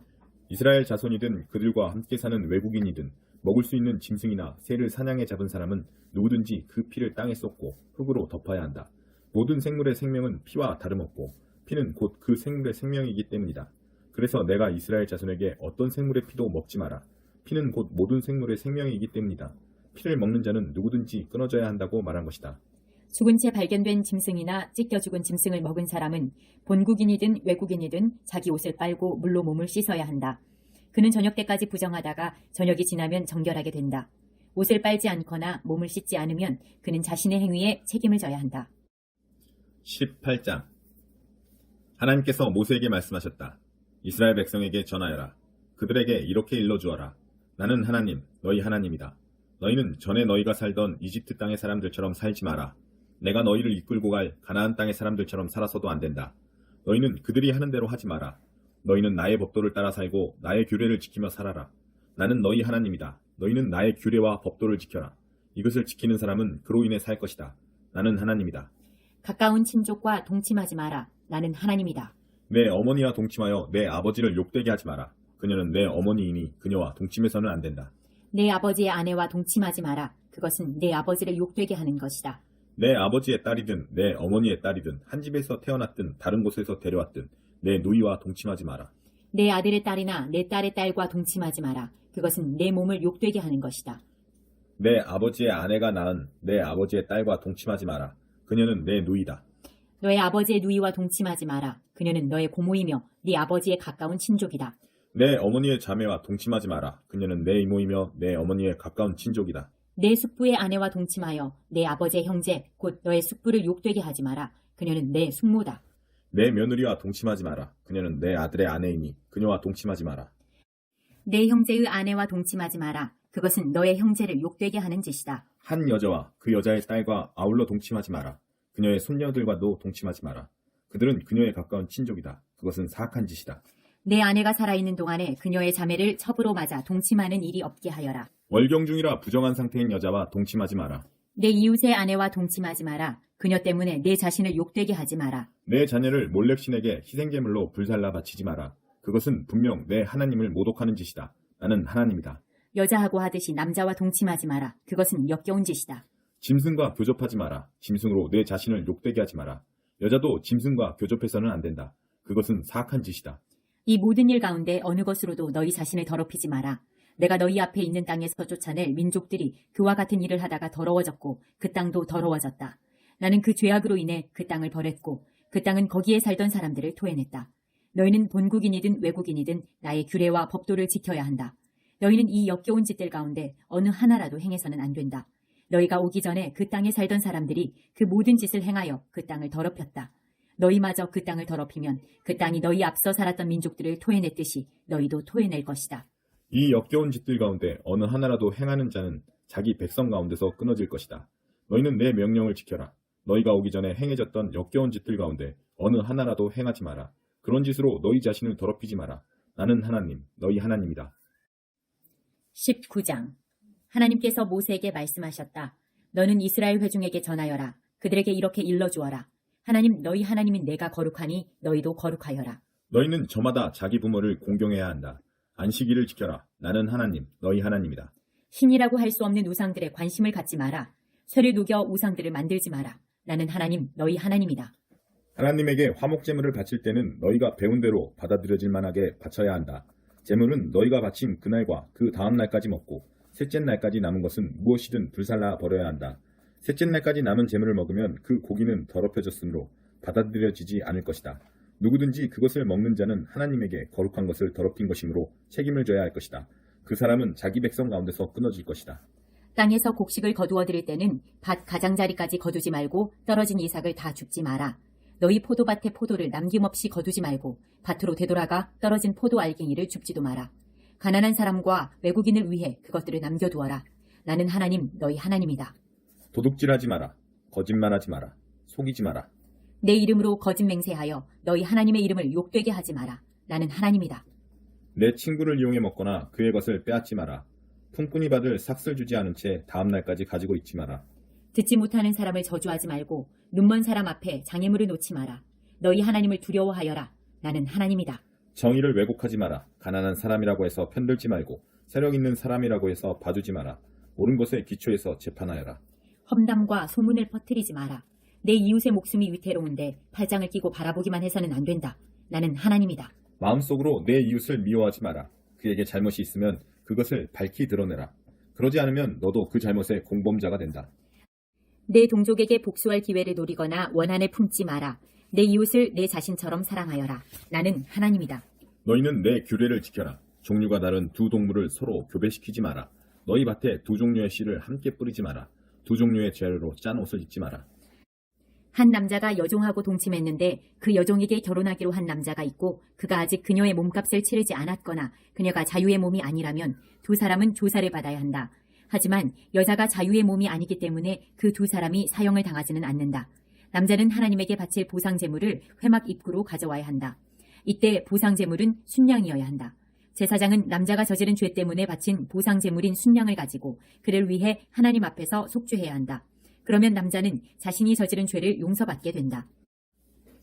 이스라엘 자손이든 그들과 함께 사는 외국인이든 먹을 수 있는 짐승이나 새를 사냥해 잡은 사람은 누구든지 그 피를 땅에 쏟고 흙으로 덮어야 한다. 모든 생물의 생명은 피와 다름없고 피는 곧 그 생물의 생명이기 때문이다. 그래서 내가 이스라엘 자손에게 어떤 생물의 피도 먹지 마라. 피는 곧 모든 생물의 생명이기 때문이다. 피를 먹는 자는 누구든지 끊어져야 한다고 말한 것이다. 죽은 채 발견된 짐승이나 찢겨 죽은 짐승을 먹은 사람은 본국인이든 외국인이든 자기 옷을 빨고 물로 몸을 씻어야 한다. 그는 저녁 때까지 부정하다가 저녁이 지나면 정결하게 된다. 옷을 빨지 않거나 몸을 씻지 않으면 그는 자신의 행위에 책임을 져야 한다. 18장 하나님께서 모세에게 말씀하셨다. 이스라엘 백성에게 전하여라. 그들에게 이렇게 일러주어라. 나는 하나님, 너희 하나님이다. 너희는 전에 너희가 살던 이집트 땅의 사람들처럼 살지 마라. 내가 너희를 이끌고 갈 가나안 땅의 사람들처럼 살아서도 안 된다. 너희는 그들이 하는 대로 하지 마라. 너희는 나의 법도를 따라 살고 나의 규례를 지키며 살아라. 나는 너희 하나님이다. 너희는 나의 규례와 법도를 지켜라. 이것을 지키는 사람은 그로 인해 살 것이다. 나는 하나님이다. 가까운 친족과 동침하지 마라. 나는 하나님이다. 내 어머니와 동침하여 내 아버지를 욕되게 하지 마라. 그녀는 내 어머니이니 그녀와 동침해서는 안 된다. 내 아버지의 아내와 동침하지 마라. 그것은 내 아버지를 욕되게 하는 것이다. 내 아버지의 딸이든 내 어머니의 딸이든 한 집에서 태어났든 다른 곳에서 데려왔든 내 누이와 동침하지 마라. 내 아들의 딸이나 내 딸의 딸과 동침하지 마라. 그것은 내 몸을 욕되게 하는 것이다. 내 아버지의 아내가 낳은 내 아버지의 딸과 동침하지 마라. 그녀는 내 누이다. 너의 아버지의 누이와 동침하지 마라. 그녀는 너의 고모이며 네 아버지의 가까운 친족이다. 내 어머니의 자매와 동침하지 마라. 그녀는 내 이모이며 내 어머니의 가까운 친족이다. 내 숙부의 아내와 동침하여 내 아버지의 형제 곧 너의 숙부를 욕되게 하지 마라. 그녀는 내 숙모다. 내 며느리와 동침하지 마라. 그녀는 내 아들의 아내이니 그녀와 동침하지 마라. 내 형제의 아내와 동침하지 마라. 그것은 너의 형제를 욕되게 하는 짓이다. 한 여자와 그 여자의 딸과 아울러 동침하지 마라. 그녀의 손녀들과도 동침하지 마라. 그들은 그녀의 가까운 친족이다. 그것은 사악한 짓이다. 내 아내가 살아있는 동안에 그녀의 자매를 첩으로 맞아 동침하는 일이 없게 하여라. 월경 중이라 부정한 상태인 여자와 동침하지 마라. 내 이웃의 아내와 동침하지 마라. 그녀 때문에 내 자신을 욕되게 하지 마라. 내 자녀를 몰렉신에게 희생제물로 불살라 바치지 마라. 그것은 분명 내 하나님을 모독하는 짓이다. 나는 하나님이다. 여자하고 하듯이 남자와 동침하지 마라. 그것은 역겨운 짓이다. 짐승과 교접하지 마라. 짐승으로 내 자신을 욕되게 하지 마라. 여자도 짐승과 교접해서는 안 된다. 그것은 사악한 짓이다. 이 모든 일 가운데 어느 것으로도 너희 자신을 더럽히지 마라. 내가 너희 앞에 있는 땅에서 쫓아낼 민족들이 그와 같은 일을 하다가 더러워졌고 그 땅도 더러워졌다. 나는 그 죄악으로 인해 그 땅을 버렸고 그 땅은 거기에 살던 사람들을 토해냈다. 너희는 본국인이든 외국인이든 나의 규례와 법도를 지켜야 한다. 너희는 이 역겨운 짓들 가운데 어느 하나라도 행해서는 안 된다. 너희가 오기 전에 그 땅에 살던 사람들이 그 모든 짓을 행하여 그 땅을 더럽혔다. 너희마저 그 땅을 더럽히면 그 땅이 너희 앞서 살았던 민족들을 토해냈듯이 너희도 토해낼 것이다. 이 역겨운 짓들 가운데 어느 하나라도 행하는 자는 자기 백성 가운데서 끊어질 것이다. 너희는 내 명령을 지켜라. 너희가 오기 전에 행해졌던 역겨운 짓들 가운데 어느 하나라도 행하지 마라. 그런 짓으로 너희 자신을 더럽히지 마라. 나는 하나님, 너희 하나님이다. 19장. 하나님께서 모세에게 말씀하셨다. 너는 이스라엘 회중에게 전하여라. 그들에게 이렇게 일러주어라. 하나님 너희 하나님인 내가 거룩하니 너희도 거룩하여라. 너희는 저마다 자기 부모를 공경해야 한다. 안식일을 지켜라. 나는 하나님, 너희 하나님이다. 신이라고 할 수 없는 우상들에 관심을 갖지 마라. 쇠를 녹여 우상들을 만들지 마라. 나는 하나님 너희 하나님이다. 하나님에게 화목제물을 바칠 때는 너희가 배운 대로 받아들여질 만하게 바쳐야 한다. 제물은 너희가 바친 그날과 그 다음 날까지 먹고 셋째 날까지 남은 것은 무엇이든 불살라 버려야 한다. 셋째 날까지 남은 제물을 먹으면 그 고기는 더럽혀졌으므로 받아들여지지 않을 것이다. 누구든지 그것을 먹는 자는 하나님에게 거룩한 것을 더럽힌 것이므로 책임을 져야 할 것이다. 그 사람은 자기 백성 가운데서 끊어질 것이다. 땅에서 곡식을 거두어 드릴 때는 밭 가장자리까지 거두지 말고 떨어진 이삭을 다 줍지 마라. 너희 포도밭의 포도를 남김없이 거두지 말고 밭으로 되돌아가 떨어진 포도 알갱이를 줍지도 마라. 가난한 사람과 외국인을 위해 그것들을 남겨두어라. 나는 하나님 너희 하나님이다. 도둑질하지 마라. 거짓말하지 마라. 속이지 마라. 내 이름으로 거짓 맹세하여 너희 하나님의 이름을 욕되게 하지 마라. 나는 하나님이다. 내 친구를 이용해 먹거나 그의 것을 빼앗지 마라. 품꾼이 받을 삭슬 주지 않은 채 다음 날까지 가지고 있지 마라. 듣지 못하는 사람을 저주하지 말고 눈먼 사람 앞에 장애물을 놓지 마라. 너희 하나님을 두려워하여라. 나는 하나님이다. 정의를 왜곡하지 마라. 가난한 사람이라고 해서 편들지 말고 세력 있는 사람이라고 해서 봐주지 마라. 옳은 것에 기초해서 재판하여라. 험담과 소문을 퍼뜨리지 마라. 내 이웃의 목숨이 위태로운데 팔짱을 끼고 바라보기만 해서는 안 된다. 나는 하나님이다. 마음속으로 내 이웃을 미워하지 마라. 그에게 잘못이 있으면 그것을 밝히 드러내라. 그러지 않으면 너도 그 잘못의 공범자가 된다. 내 동족에게 복수할 기회를 노리거나 원한을 품지 마라. 내 이웃을 내 자신처럼 사랑하여라. 나는 하나님이다. 너희는 내 규례를 지켜라. 종류가 다른 두 동물을 서로 교배시키지 마라. 너희 밭에 두 종류의 씨를 함께 뿌리지 마라. 두 종류의 재료로 짠 옷을 입지 마라. 한 남자가 여종하고 동침했는데 그 여종에게 결혼하기로 한 남자가 있고 그가 아직 그녀의 몸값을 치르지 않았거나 그녀가 자유의 몸이 아니라면 두 사람은 조사를 받아야 한다. 하지만 여자가 자유의 몸이 아니기 때문에 그 두 사람이 사형을 당하지는 않는다. 남자는 하나님에게 바칠 보상제물을 회막 입구로 가져와야 한다. 이때 보상제물은 순양이어야 한다. 제사장은 남자가 저지른 죄 때문에 바친 보상제물인 순양을 가지고 그를 위해 하나님 앞에서 속죄해야 한다. 그러면 남자는 자신이 저지른 죄를 용서받게 된다.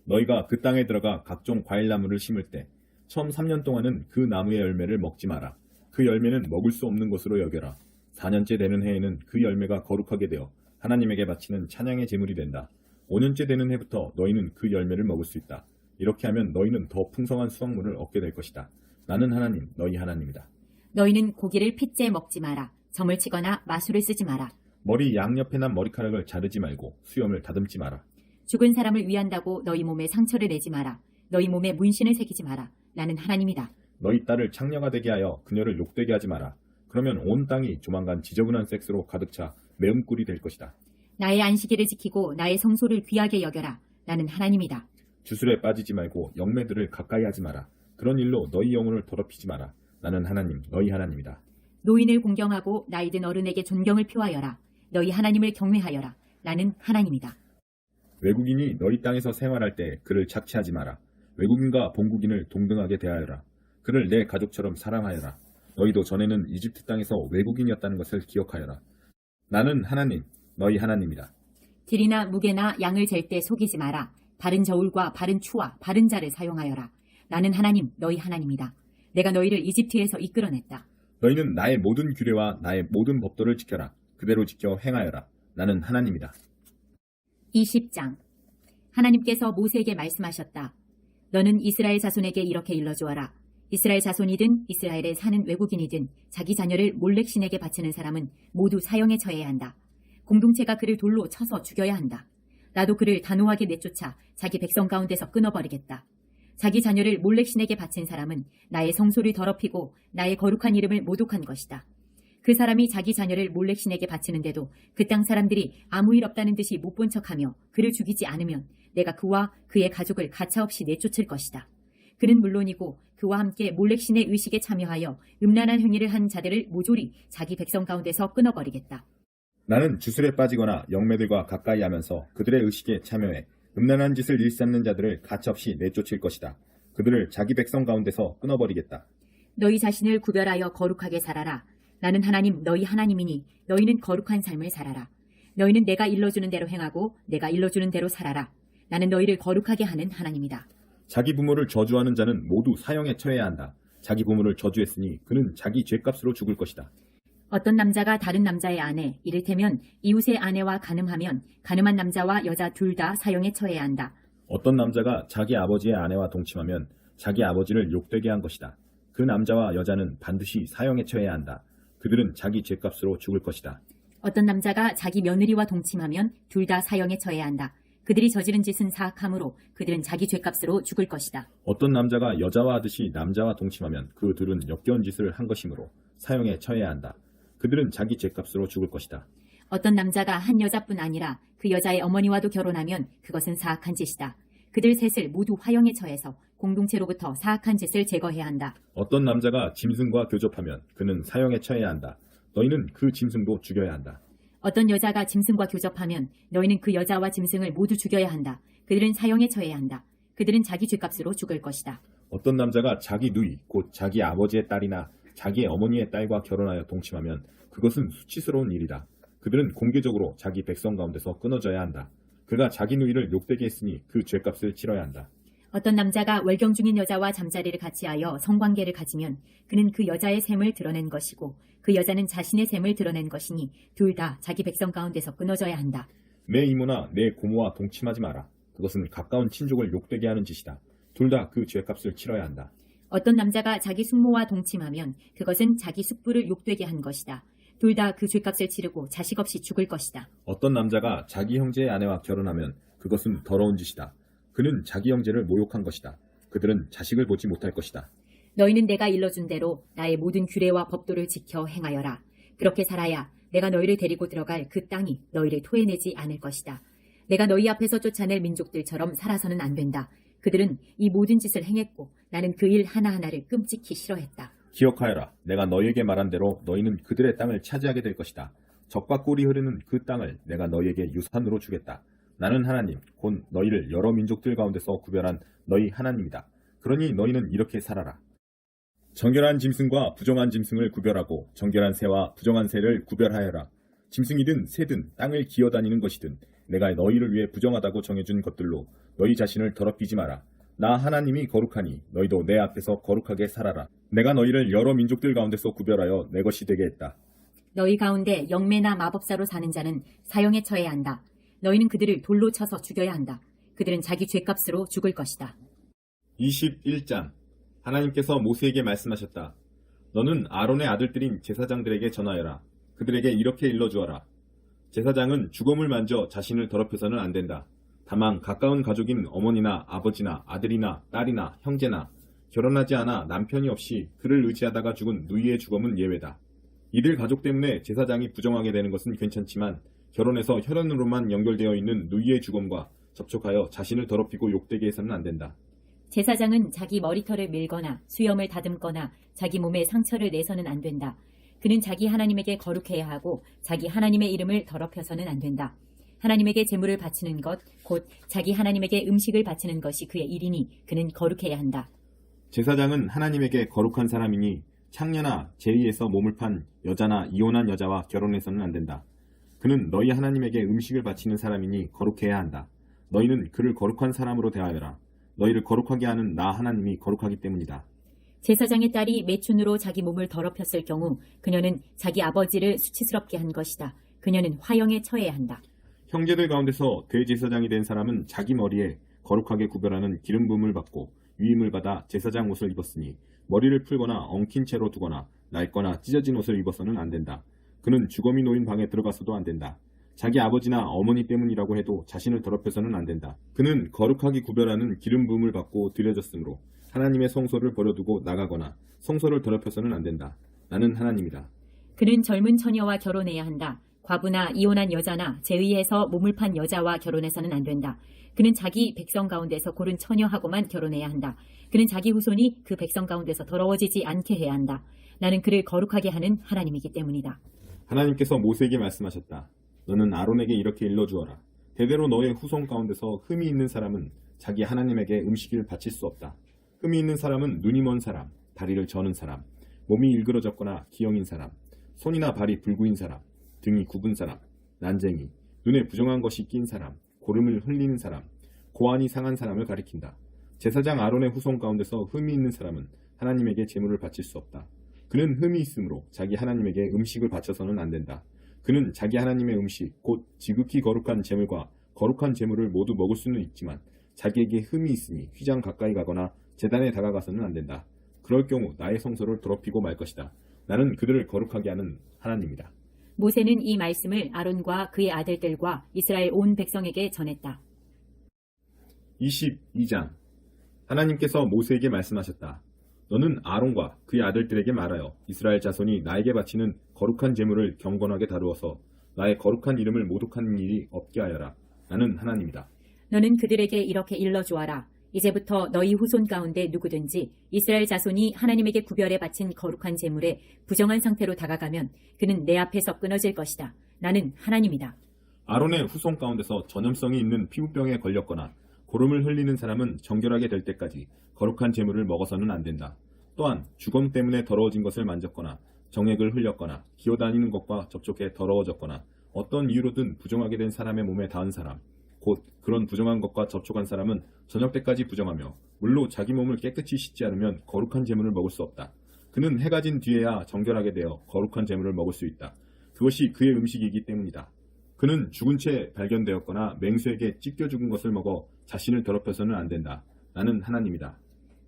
너희가 그 땅에 들어가 각종 과일나무를 심을 때 처음 3년 동안은 그 나무의 열매를 먹지 마라. 그 열매는 먹을 수 없는 것으로 여겨라. 4년째 되는 해에는 그 열매가 거룩하게 되어 하나님에게 바치는 찬양의 제물이 된다. 5년째 되는 해부터 너희는 그 열매를 먹을 수 있다. 이렇게 하면 너희는 더 풍성한 수확물을 얻게 될 것이다. 나는 하나님, 너희 하나님이다. 너희는 고기를 핏째 먹지 마라. 점을 치거나 마술을 쓰지 마라. 머리 양옆에 난 머리카락을 자르지 말고 수염을 다듬지 마라. 죽은 사람을 위한다고 너희 몸에 상처를 내지 마라. 너희 몸에 문신을 새기지 마라. 나는 하나님이다. 너희 딸을 창녀가 되게 하여 그녀를 욕되게 하지 마라. 그러면 온 땅이 조만간 지저분한 섹스로 가득 차 매운 꿀이 될 것이다. 나의 안식일을 지키고 나의 성소를 귀하게 여겨라. 나는 하나님이다. 주술에 빠지지 말고 영매들을 가까이 하지 마라. 그런 일로 너희 영혼을 더럽히지 마라. 나는 하나님, 너희 하나님이다. 노인을 공경하고 나이든 어른에게 존경을 표하여라. 너희 하나님을 경외하여라. 나는 하나님이다. 외국인이 너희 땅에서 생활할 때 그를 착취하지 마라. 외국인과 본국인을 동등하게 대하여라. 그를 내 가족처럼 사랑하여라. 너희도 전에는 이집트 땅에서 외국인이었다는 것을 기억하여라. 나는 하나님, 너희 하나님이다. 들이나 무게나 양을 잴 때 속이지 마라. 바른 저울과 바른 추와 바른 자를 사용하여라. 나는 하나님, 너희 하나님이다. 내가 너희를 이집트에서 이끌어냈다. 너희는 나의 모든 규례와 나의 모든 법도를 지켜라. 그대로 지켜 행하여라. 나는 하나님이다. 20장. 하나님께서 모세에게 말씀하셨다. 너는 이스라엘 자손에게 이렇게 일러주어라. 이스라엘 자손이든 이스라엘에 사는 외국인이든 자기 자녀를 몰렉 신에게 바치는 사람은 모두 사형에 처해야 한다. 공동체가 그를 돌로 쳐서 죽여야 한다. 나도 그를 단호하게 내쫓아 자기 백성 가운데서 끊어버리겠다. 자기 자녀를 몰렉신에게 바친 사람은 나의 성소를 더럽히고 나의 거룩한 이름을 모독한 것이다. 그 사람이 자기 자녀를 몰렉신에게 바치는데도 그 땅 사람들이 아무 일 없다는 듯이 못 본 척하며 그를 죽이지 않으면 내가 그와 그의 가족을 가차없이 내쫓을 것이다. 그는 물론이고 그와 함께 몰렉신의 의식에 참여하여 음란한 행위를 한 자들을 모조리 자기 백성 가운데서 끊어버리겠다. 나는 주술에 빠지거나 영매들과 가까이 하면서 그들의 의식에 참여해 음란한 짓을 일삼는 자들을 가차없이 내쫓을 것이다. 그들을 자기 백성 가운데서 끊어버리겠다. 너희 자신을 구별하여 거룩하게 살아라. 나는 하나님 너희 하나님이니 너희는 거룩한 삶을 살아라. 너희는 내가 일러주는 대로 행하고 내가 일러주는 대로 살아라. 나는 너희를 거룩하게 하는 하나님이다. 자기 부모를 저주하는 자는 모두 사형에 처해야 한다. 자기 부모를 저주했으니 그는 자기 죄값으로 죽을 것이다. 어떤 남자가 다른 남자의 아내, 이를테면 이웃의 아내와 간음하면 간음한 남자와 여자 둘 다 사형에 처해야 한다. 어떤 남자가 자기 아버지의 아내와 동침하면 자기 아버지를 욕되게 한 것이다. 그 남자와 여자는 반드시 사형에 처해야 한다. 그들은 자기 죄값으로 죽을 것이다. 어떤 남자가 자기 며느리와 동침하면 둘 다 사형에 처해야 한다. 그들이 저지른 짓은 사악함으로 그들은 자기 죄값으로 죽을 것이다. 어떤 남자가 여자와 하듯이 남자와 동침하면 그 둘은 역겨운 짓을 한 것이므로 사형에 처해야 한다. 그들은 자기 죄값으로 죽을 것이다. 어떤 남자가 한 여자뿐 아니라 그 여자의 어머니와도 결혼하면 그것은 사악한 짓이다. 그들 셋을 모두 화형에 처해서 공동체로부터 사악한 짓을 제거해야 한다. 어떤 남자가 짐승과 교접하면 그는 사형에 처해야 한다. 너희는 그 짐승도 죽여야 한다. 어떤 여자가 짐승과 교접하면 너희는 그 여자와 짐승을 모두 죽여야 한다. 그들은 사형에 처해야 한다. 그들은 자기 죄값으로 죽을 것이다. 어떤 남자가 자기 누이 곧 자기 아버지의 딸이나 자기의 어머니의 딸과 결혼하여 동침하면 그것은 수치스러운 일이다. 그들은 공개적으로 자기 백성 가운데서 끊어져야 한다. 그가 자기 누이를 욕되게 했으니 그 죄값을 치러야 한다. 어떤 남자가 월경 중인 여자와 잠자리를 같이 하여 성관계를 가지면 그는 그 여자의 셈을 드러낸 것이고 그 여자는 자신의 셈을 드러낸 것이니 둘 다 자기 백성 가운데서 끊어져야 한다. 내 이모나 내 고모와 동침하지 마라. 그것은 가까운 친족을 욕되게 하는 짓이다. 둘 다 그 죄값을 치러야 한다. 어떤 남자가 자기 숙모와 동침하면 그것은 자기 숙부를 욕되게 한 것이다. 둘 다 그 죄값을 치르고 자식 없이 죽을 것이다. 어떤 남자가 자기 형제의 아내와 결혼하면 그것은 더러운 짓이다. 그는 자기 형제를 모욕한 것이다. 그들은 자식을 보지 못할 것이다. 너희는 내가 일러준 대로 나의 모든 규례와 법도를 지켜 행하여라. 그렇게 살아야 내가 너희를 데리고 들어갈 그 땅이 너희를 토해내지 않을 것이다. 내가 너희 앞에서 쫓아낼 민족들처럼 살아서는 안 된다. 그들은 이 모든 짓을 행했고 나는 그 일 하나하나를 끔찍히 싫어했다. 기억하여라. 내가 너희에게 말한 대로 너희는 그들의 땅을 차지하게 될 것이다. 젖과 꿀이 흐르는 그 땅을 내가 너희에게 유산으로 주겠다. 나는 하나님, 곧 너희를 여러 민족들 가운데서 구별한 너희 하나님이다. 그러니 너희는 이렇게 살아라. 정결한 짐승과 부정한 짐승을 구별하고 정결한 새와 부정한 새를 구별하여라. 짐승이든 새든 땅을 기어다니는 것이든 내가 너희를 위해 부정하다고 정해준 것들로 너희 자신을 더럽히지 마라. 나 하나님이 거룩하니 너희도 내 앞에서 거룩하게 살아라. 내가 너희를 여러 민족들 가운데서 구별하여 내 것이 되게 했다. 너희 가운데 영매나 마법사로 사는 자는 사형에 처해야 한다. 너희는 그들을 돌로 쳐서 죽여야 한다. 그들은 자기 죄값으로 죽을 것이다. 21장 하나님께서 모세에게 말씀하셨다. 너는 아론의 아들들인 제사장들에게 전하여라. 그들에게 이렇게 일러주어라. 제사장은 주검을 만져 자신을 더럽혀서는 안 된다. 다만 가까운 가족인 어머니나 아버지나 아들이나 딸이나 형제나 결혼하지 않아 남편이 없이 그를 의지하다가 죽은 누이의 주검은 예외다. 이들 가족 때문에 제사장이 부정하게 되는 것은 괜찮지만 결혼해서 혈연으로만 연결되어 있는 누이의 주검과 접촉하여 자신을 더럽히고 욕되게 해서는 안 된다. 제사장은 자기 머리털을 밀거나 수염을 다듬거나 자기 몸에 상처를 내서는 안 된다. 그는 자기 하나님에게 거룩해야 하고 자기 하나님의 이름을 더럽혀서는 안 된다. 하나님에게 제물을 바치는 것, 곧 자기 하나님에게 음식을 바치는 것이 그의 일이니 그는 거룩해야 한다. 제사장은 하나님에게 거룩한 사람이니 창녀나 제의에서 몸을 판 여자나 이혼한 여자와 결혼해서는 안 된다. 그는 너희 하나님에게 음식을 바치는 사람이니 거룩해야 한다. 너희는 그를 거룩한 사람으로 대하여라. 너희를 거룩하게 하는 나 하나님이 거룩하기 때문이다. 제사장의 딸이 매춘으로 자기 몸을 더럽혔을 경우 그녀는 자기 아버지를 수치스럽게 한 것이다. 그녀는 화형에 처해야 한다. 형제들 가운데서 대제사장이 된 사람은 자기 머리에 거룩하게 구별하는 기름 부음을 받고 위임을 받아 제사장 옷을 입었으니 머리를 풀거나 엉킨 채로 두거나 낡거나 찢어진 옷을 입어서는 안 된다. 그는 주검이 놓인 방에 들어가서도 안 된다. 자기 아버지나 어머니 때문이라고 해도 자신을 더럽혀서는 안 된다. 그는 거룩하게 구별하는 기름 부음을 받고 드려졌으므로 하나님의 성소를 버려두고 나가거나 성소를 더럽혀서는 안 된다. 나는 하나님이다. 그는 젊은 처녀와 결혼해야 한다. 과부나 이혼한 여자나 재의해서 몸을 판 여자와 결혼해서는 안 된다. 그는 자기 백성 가운데서 고른 처녀하고만 결혼해야 한다. 그는 자기 후손이 그 백성 가운데서 더러워지지 않게 해야 한다. 나는 그를 거룩하게 하는 하나님이기 때문이다. 하나님께서 모세에게 말씀하셨다. 너는 아론에게 이렇게 일러주어라. 대대로 너의 후손 가운데서 흠이 있는 사람은 자기 하나님에게 음식을 바칠 수 없다. 흠이 있는 사람은 눈이 먼 사람, 다리를 저는 사람, 몸이 일그러졌거나 기형인 사람, 손이나 발이 불구인 사람, 등이 굽은 사람, 난쟁이, 눈에 부정한 것이 낀 사람, 고름을 흘리는 사람, 고안이 상한 사람을 가리킨다. 제사장 아론의 후손 가운데서 흠이 있는 사람은 하나님에게 제물을 바칠 수 없다. 그는 흠이 있으므로 자기 하나님에게 음식을 바쳐서는 안 된다. 그는 자기 하나님의 음식, 곧 지극히 거룩한 제물과 거룩한 제물을 모두 먹을 수는 있지만 자기에게 흠이 있으니 휘장 가까이 가거나 제단에 다가가서는 안 된다. 그럴 경우 나의 성소를 더럽히고 말 것이다. 나는 그들을 거룩하게 하는 하나님이다. 모세는 이 말씀을 아론과 그의 아들들과 이스라엘 온 백성에게 전했다. 22장 하나님께서 모세에게 말씀하셨다. 너는 아론과 그의 아들들에게 말하여 이스라엘 자손이 나에게 바치는 거룩한 제물을 경건하게 다루어서 나의 거룩한 이름을 모독하는 일이 없게 하여라. 나는 하나님이다. 너는 그들에게 이렇게 일러주어라. 이제부터 너희 후손 가운데 누구든지 이스라엘 자손이 하나님에게 구별해 바친 거룩한 제물에 부정한 상태로 다가가면 그는 내 앞에서 끊어질 것이다. 나는 하나님이다. 아론의 후손 가운데서 전염성이 있는 피부병에 걸렸거나 고름을 흘리는 사람은 정결하게 될 때까지 거룩한 제물을 먹어서는 안 된다. 또한 주검 때문에 더러워진 것을 만졌거나 정액을 흘렸거나 기어다니는 것과 접촉해 더러워졌거나 어떤 이유로든 부정하게 된 사람의 몸에 닿은 사람, 곧 그런 부정한 것과 접촉한 사람은 저녁 때까지 부정하며 물로 자기 몸을 깨끗이 씻지 않으면 거룩한 제물을 먹을 수 없다. 그는 해가 진 뒤에야 정결하게 되어 거룩한 제물을 먹을 수 있다. 그것이 그의 음식이기 때문이다. 그는 죽은 채 발견되었거나 맹수에게 찢겨 죽은 것을 먹어 자신을 더럽혀서는 안 된다. 나는 하나님이다.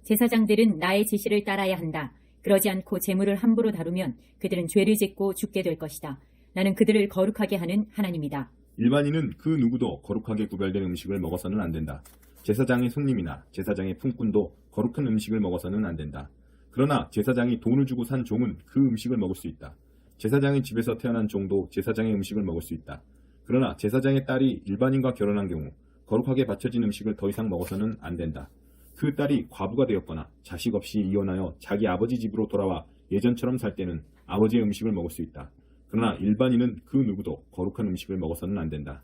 제사장들은 나의 지시를 따라야 한다. 그러지 않고 제물을 함부로 다루면 그들은 죄를 짓고 죽게 될 것이다. 나는 그들을 거룩하게 하는 하나님이다. 일반인은 그 누구도 거룩하게 구별된 음식을 먹어서는 안 된다. 제사장의 손님이나 제사장의 품꾼도 거룩한 음식을 먹어서는 안 된다. 그러나 제사장이 돈을 주고 산 종은 그 음식을 먹을 수 있다. 제사장의 집에서 태어난 종도 제사장의 음식을 먹을 수 있다. 그러나 제사장의 딸이 일반인과 결혼한 경우 거룩하게 바쳐진 음식을 더 이상 먹어서는 안 된다. 그 딸이 과부가 되었거나 자식 없이 이혼하여 자기 아버지 집으로 돌아와 예전처럼 살 때는 아버지의 음식을 먹을 수 있다. 그러나 일반인은 그 누구도 거룩한 음식을 먹어서는 안 된다.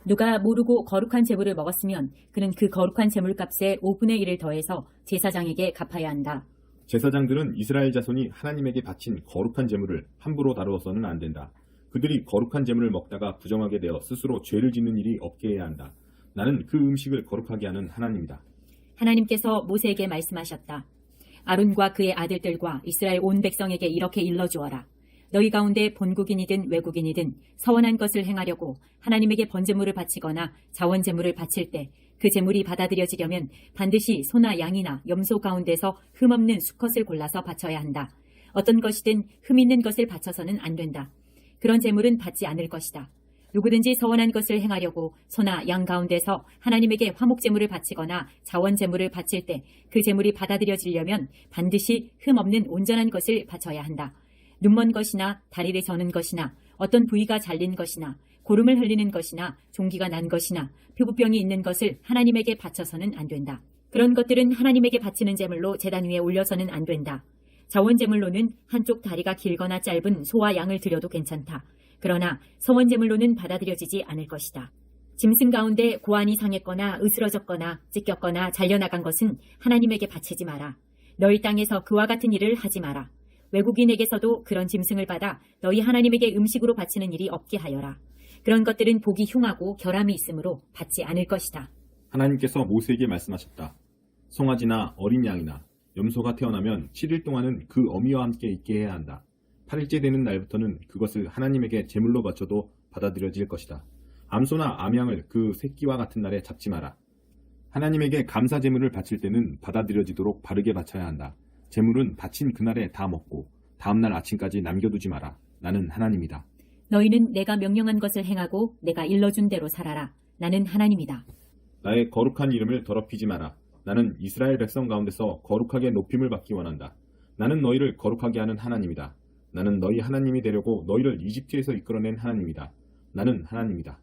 누가 모르고 거룩한 제물을 먹었으면 그는 그 거룩한 제물값의 5분의 1을 더해서 제사장에게 갚아야 한다. 제사장들은 이스라엘 자손이 하나님에게 바친 거룩한 제물을 함부로 다루어서는 안 된다. 그들이 거룩한 제물을 먹다가 부정하게 되어 스스로 죄를 짓는 일이 없게 해야 한다. 나는 그 음식을 거룩하게 하는 하나님이다. 하나님께서 모세에게 말씀하셨다. 아론과 그의 아들들과 이스라엘 온 백성에게 이렇게 일러주어라. 너희 가운데 본국인이든 외국인이든 서원한 것을 행하려고 하나님에게 번제물을 바치거나 자원제물을 바칠 때 그 제물이 받아들여지려면 반드시 소나 양이나 염소 가운데서 흠없는 수컷을 골라서 바쳐야 한다. 어떤 것이든 흠 있는 것을 바쳐서는 안 된다. 그런 제물은 받지 않을 것이다. 누구든지 서원한 것을 행하려고 소나 양 가운데서 하나님에게 화목제물을 바치거나 자원제물을 바칠 때 그 제물이 받아들여지려면 반드시 흠없는 온전한 것을 바쳐야 한다. 눈먼 것이나 다리를 저는 것이나 어떤 부위가 잘린 것이나 고름을 흘리는 것이나 종기가 난 것이나 피부병이 있는 것을 하나님에게 바쳐서는 안 된다. 그런 것들은 하나님에게 바치는 제물로 제단 위에 올려서는 안 된다. 자원제물로는 한쪽 다리가 길거나 짧은 소와 양을 드려도 괜찮다. 그러나 서원제물로는 받아들여지지 않을 것이다. 짐승 가운데 고안이 상했거나 으스러졌거나 찢겼거나 잘려나간 것은 하나님에게 바치지 마라. 너희 땅에서 그와 같은 일을 하지 마라. 외국인에게서도 그런 짐승을 받아 너희 하나님에게 음식으로 바치는 일이 없게 하여라. 그런 것들은 보기 흉하고 결함이 있으므로 받지 않을 것이다. 하나님께서 모세에게 말씀하셨다. 송아지나 어린 양이나 염소가 태어나면 7일 동안은 그 어미와 함께 있게 해야 한다. 8일째 되는 날부터는 그것을 하나님에게 제물로 바쳐도 받아들여질 것이다. 암소나 암양을 그 새끼와 같은 날에 잡지 마라. 하나님에게 감사 제물을 바칠 때는 받아들여지도록 바르게 바쳐야 한다. 제물은 바친 그날에 다 먹고 다음날 아침까지 남겨두지 마라. 나는 하나님이다. 너희는 내가 명령한 것을 행하고 내가 일러준 대로 살아라. 나는 하나님이다. 나의 거룩한 이름을 더럽히지 마라. 나는 이스라엘 백성 가운데서 거룩하게 높임을 받기 원한다. 나는 너희를 거룩하게 하는 하나님이다. 나는 너희 하나님이 되려고 너희를 이집트에서 이끌어낸 하나님이다. 나는 하나님이다.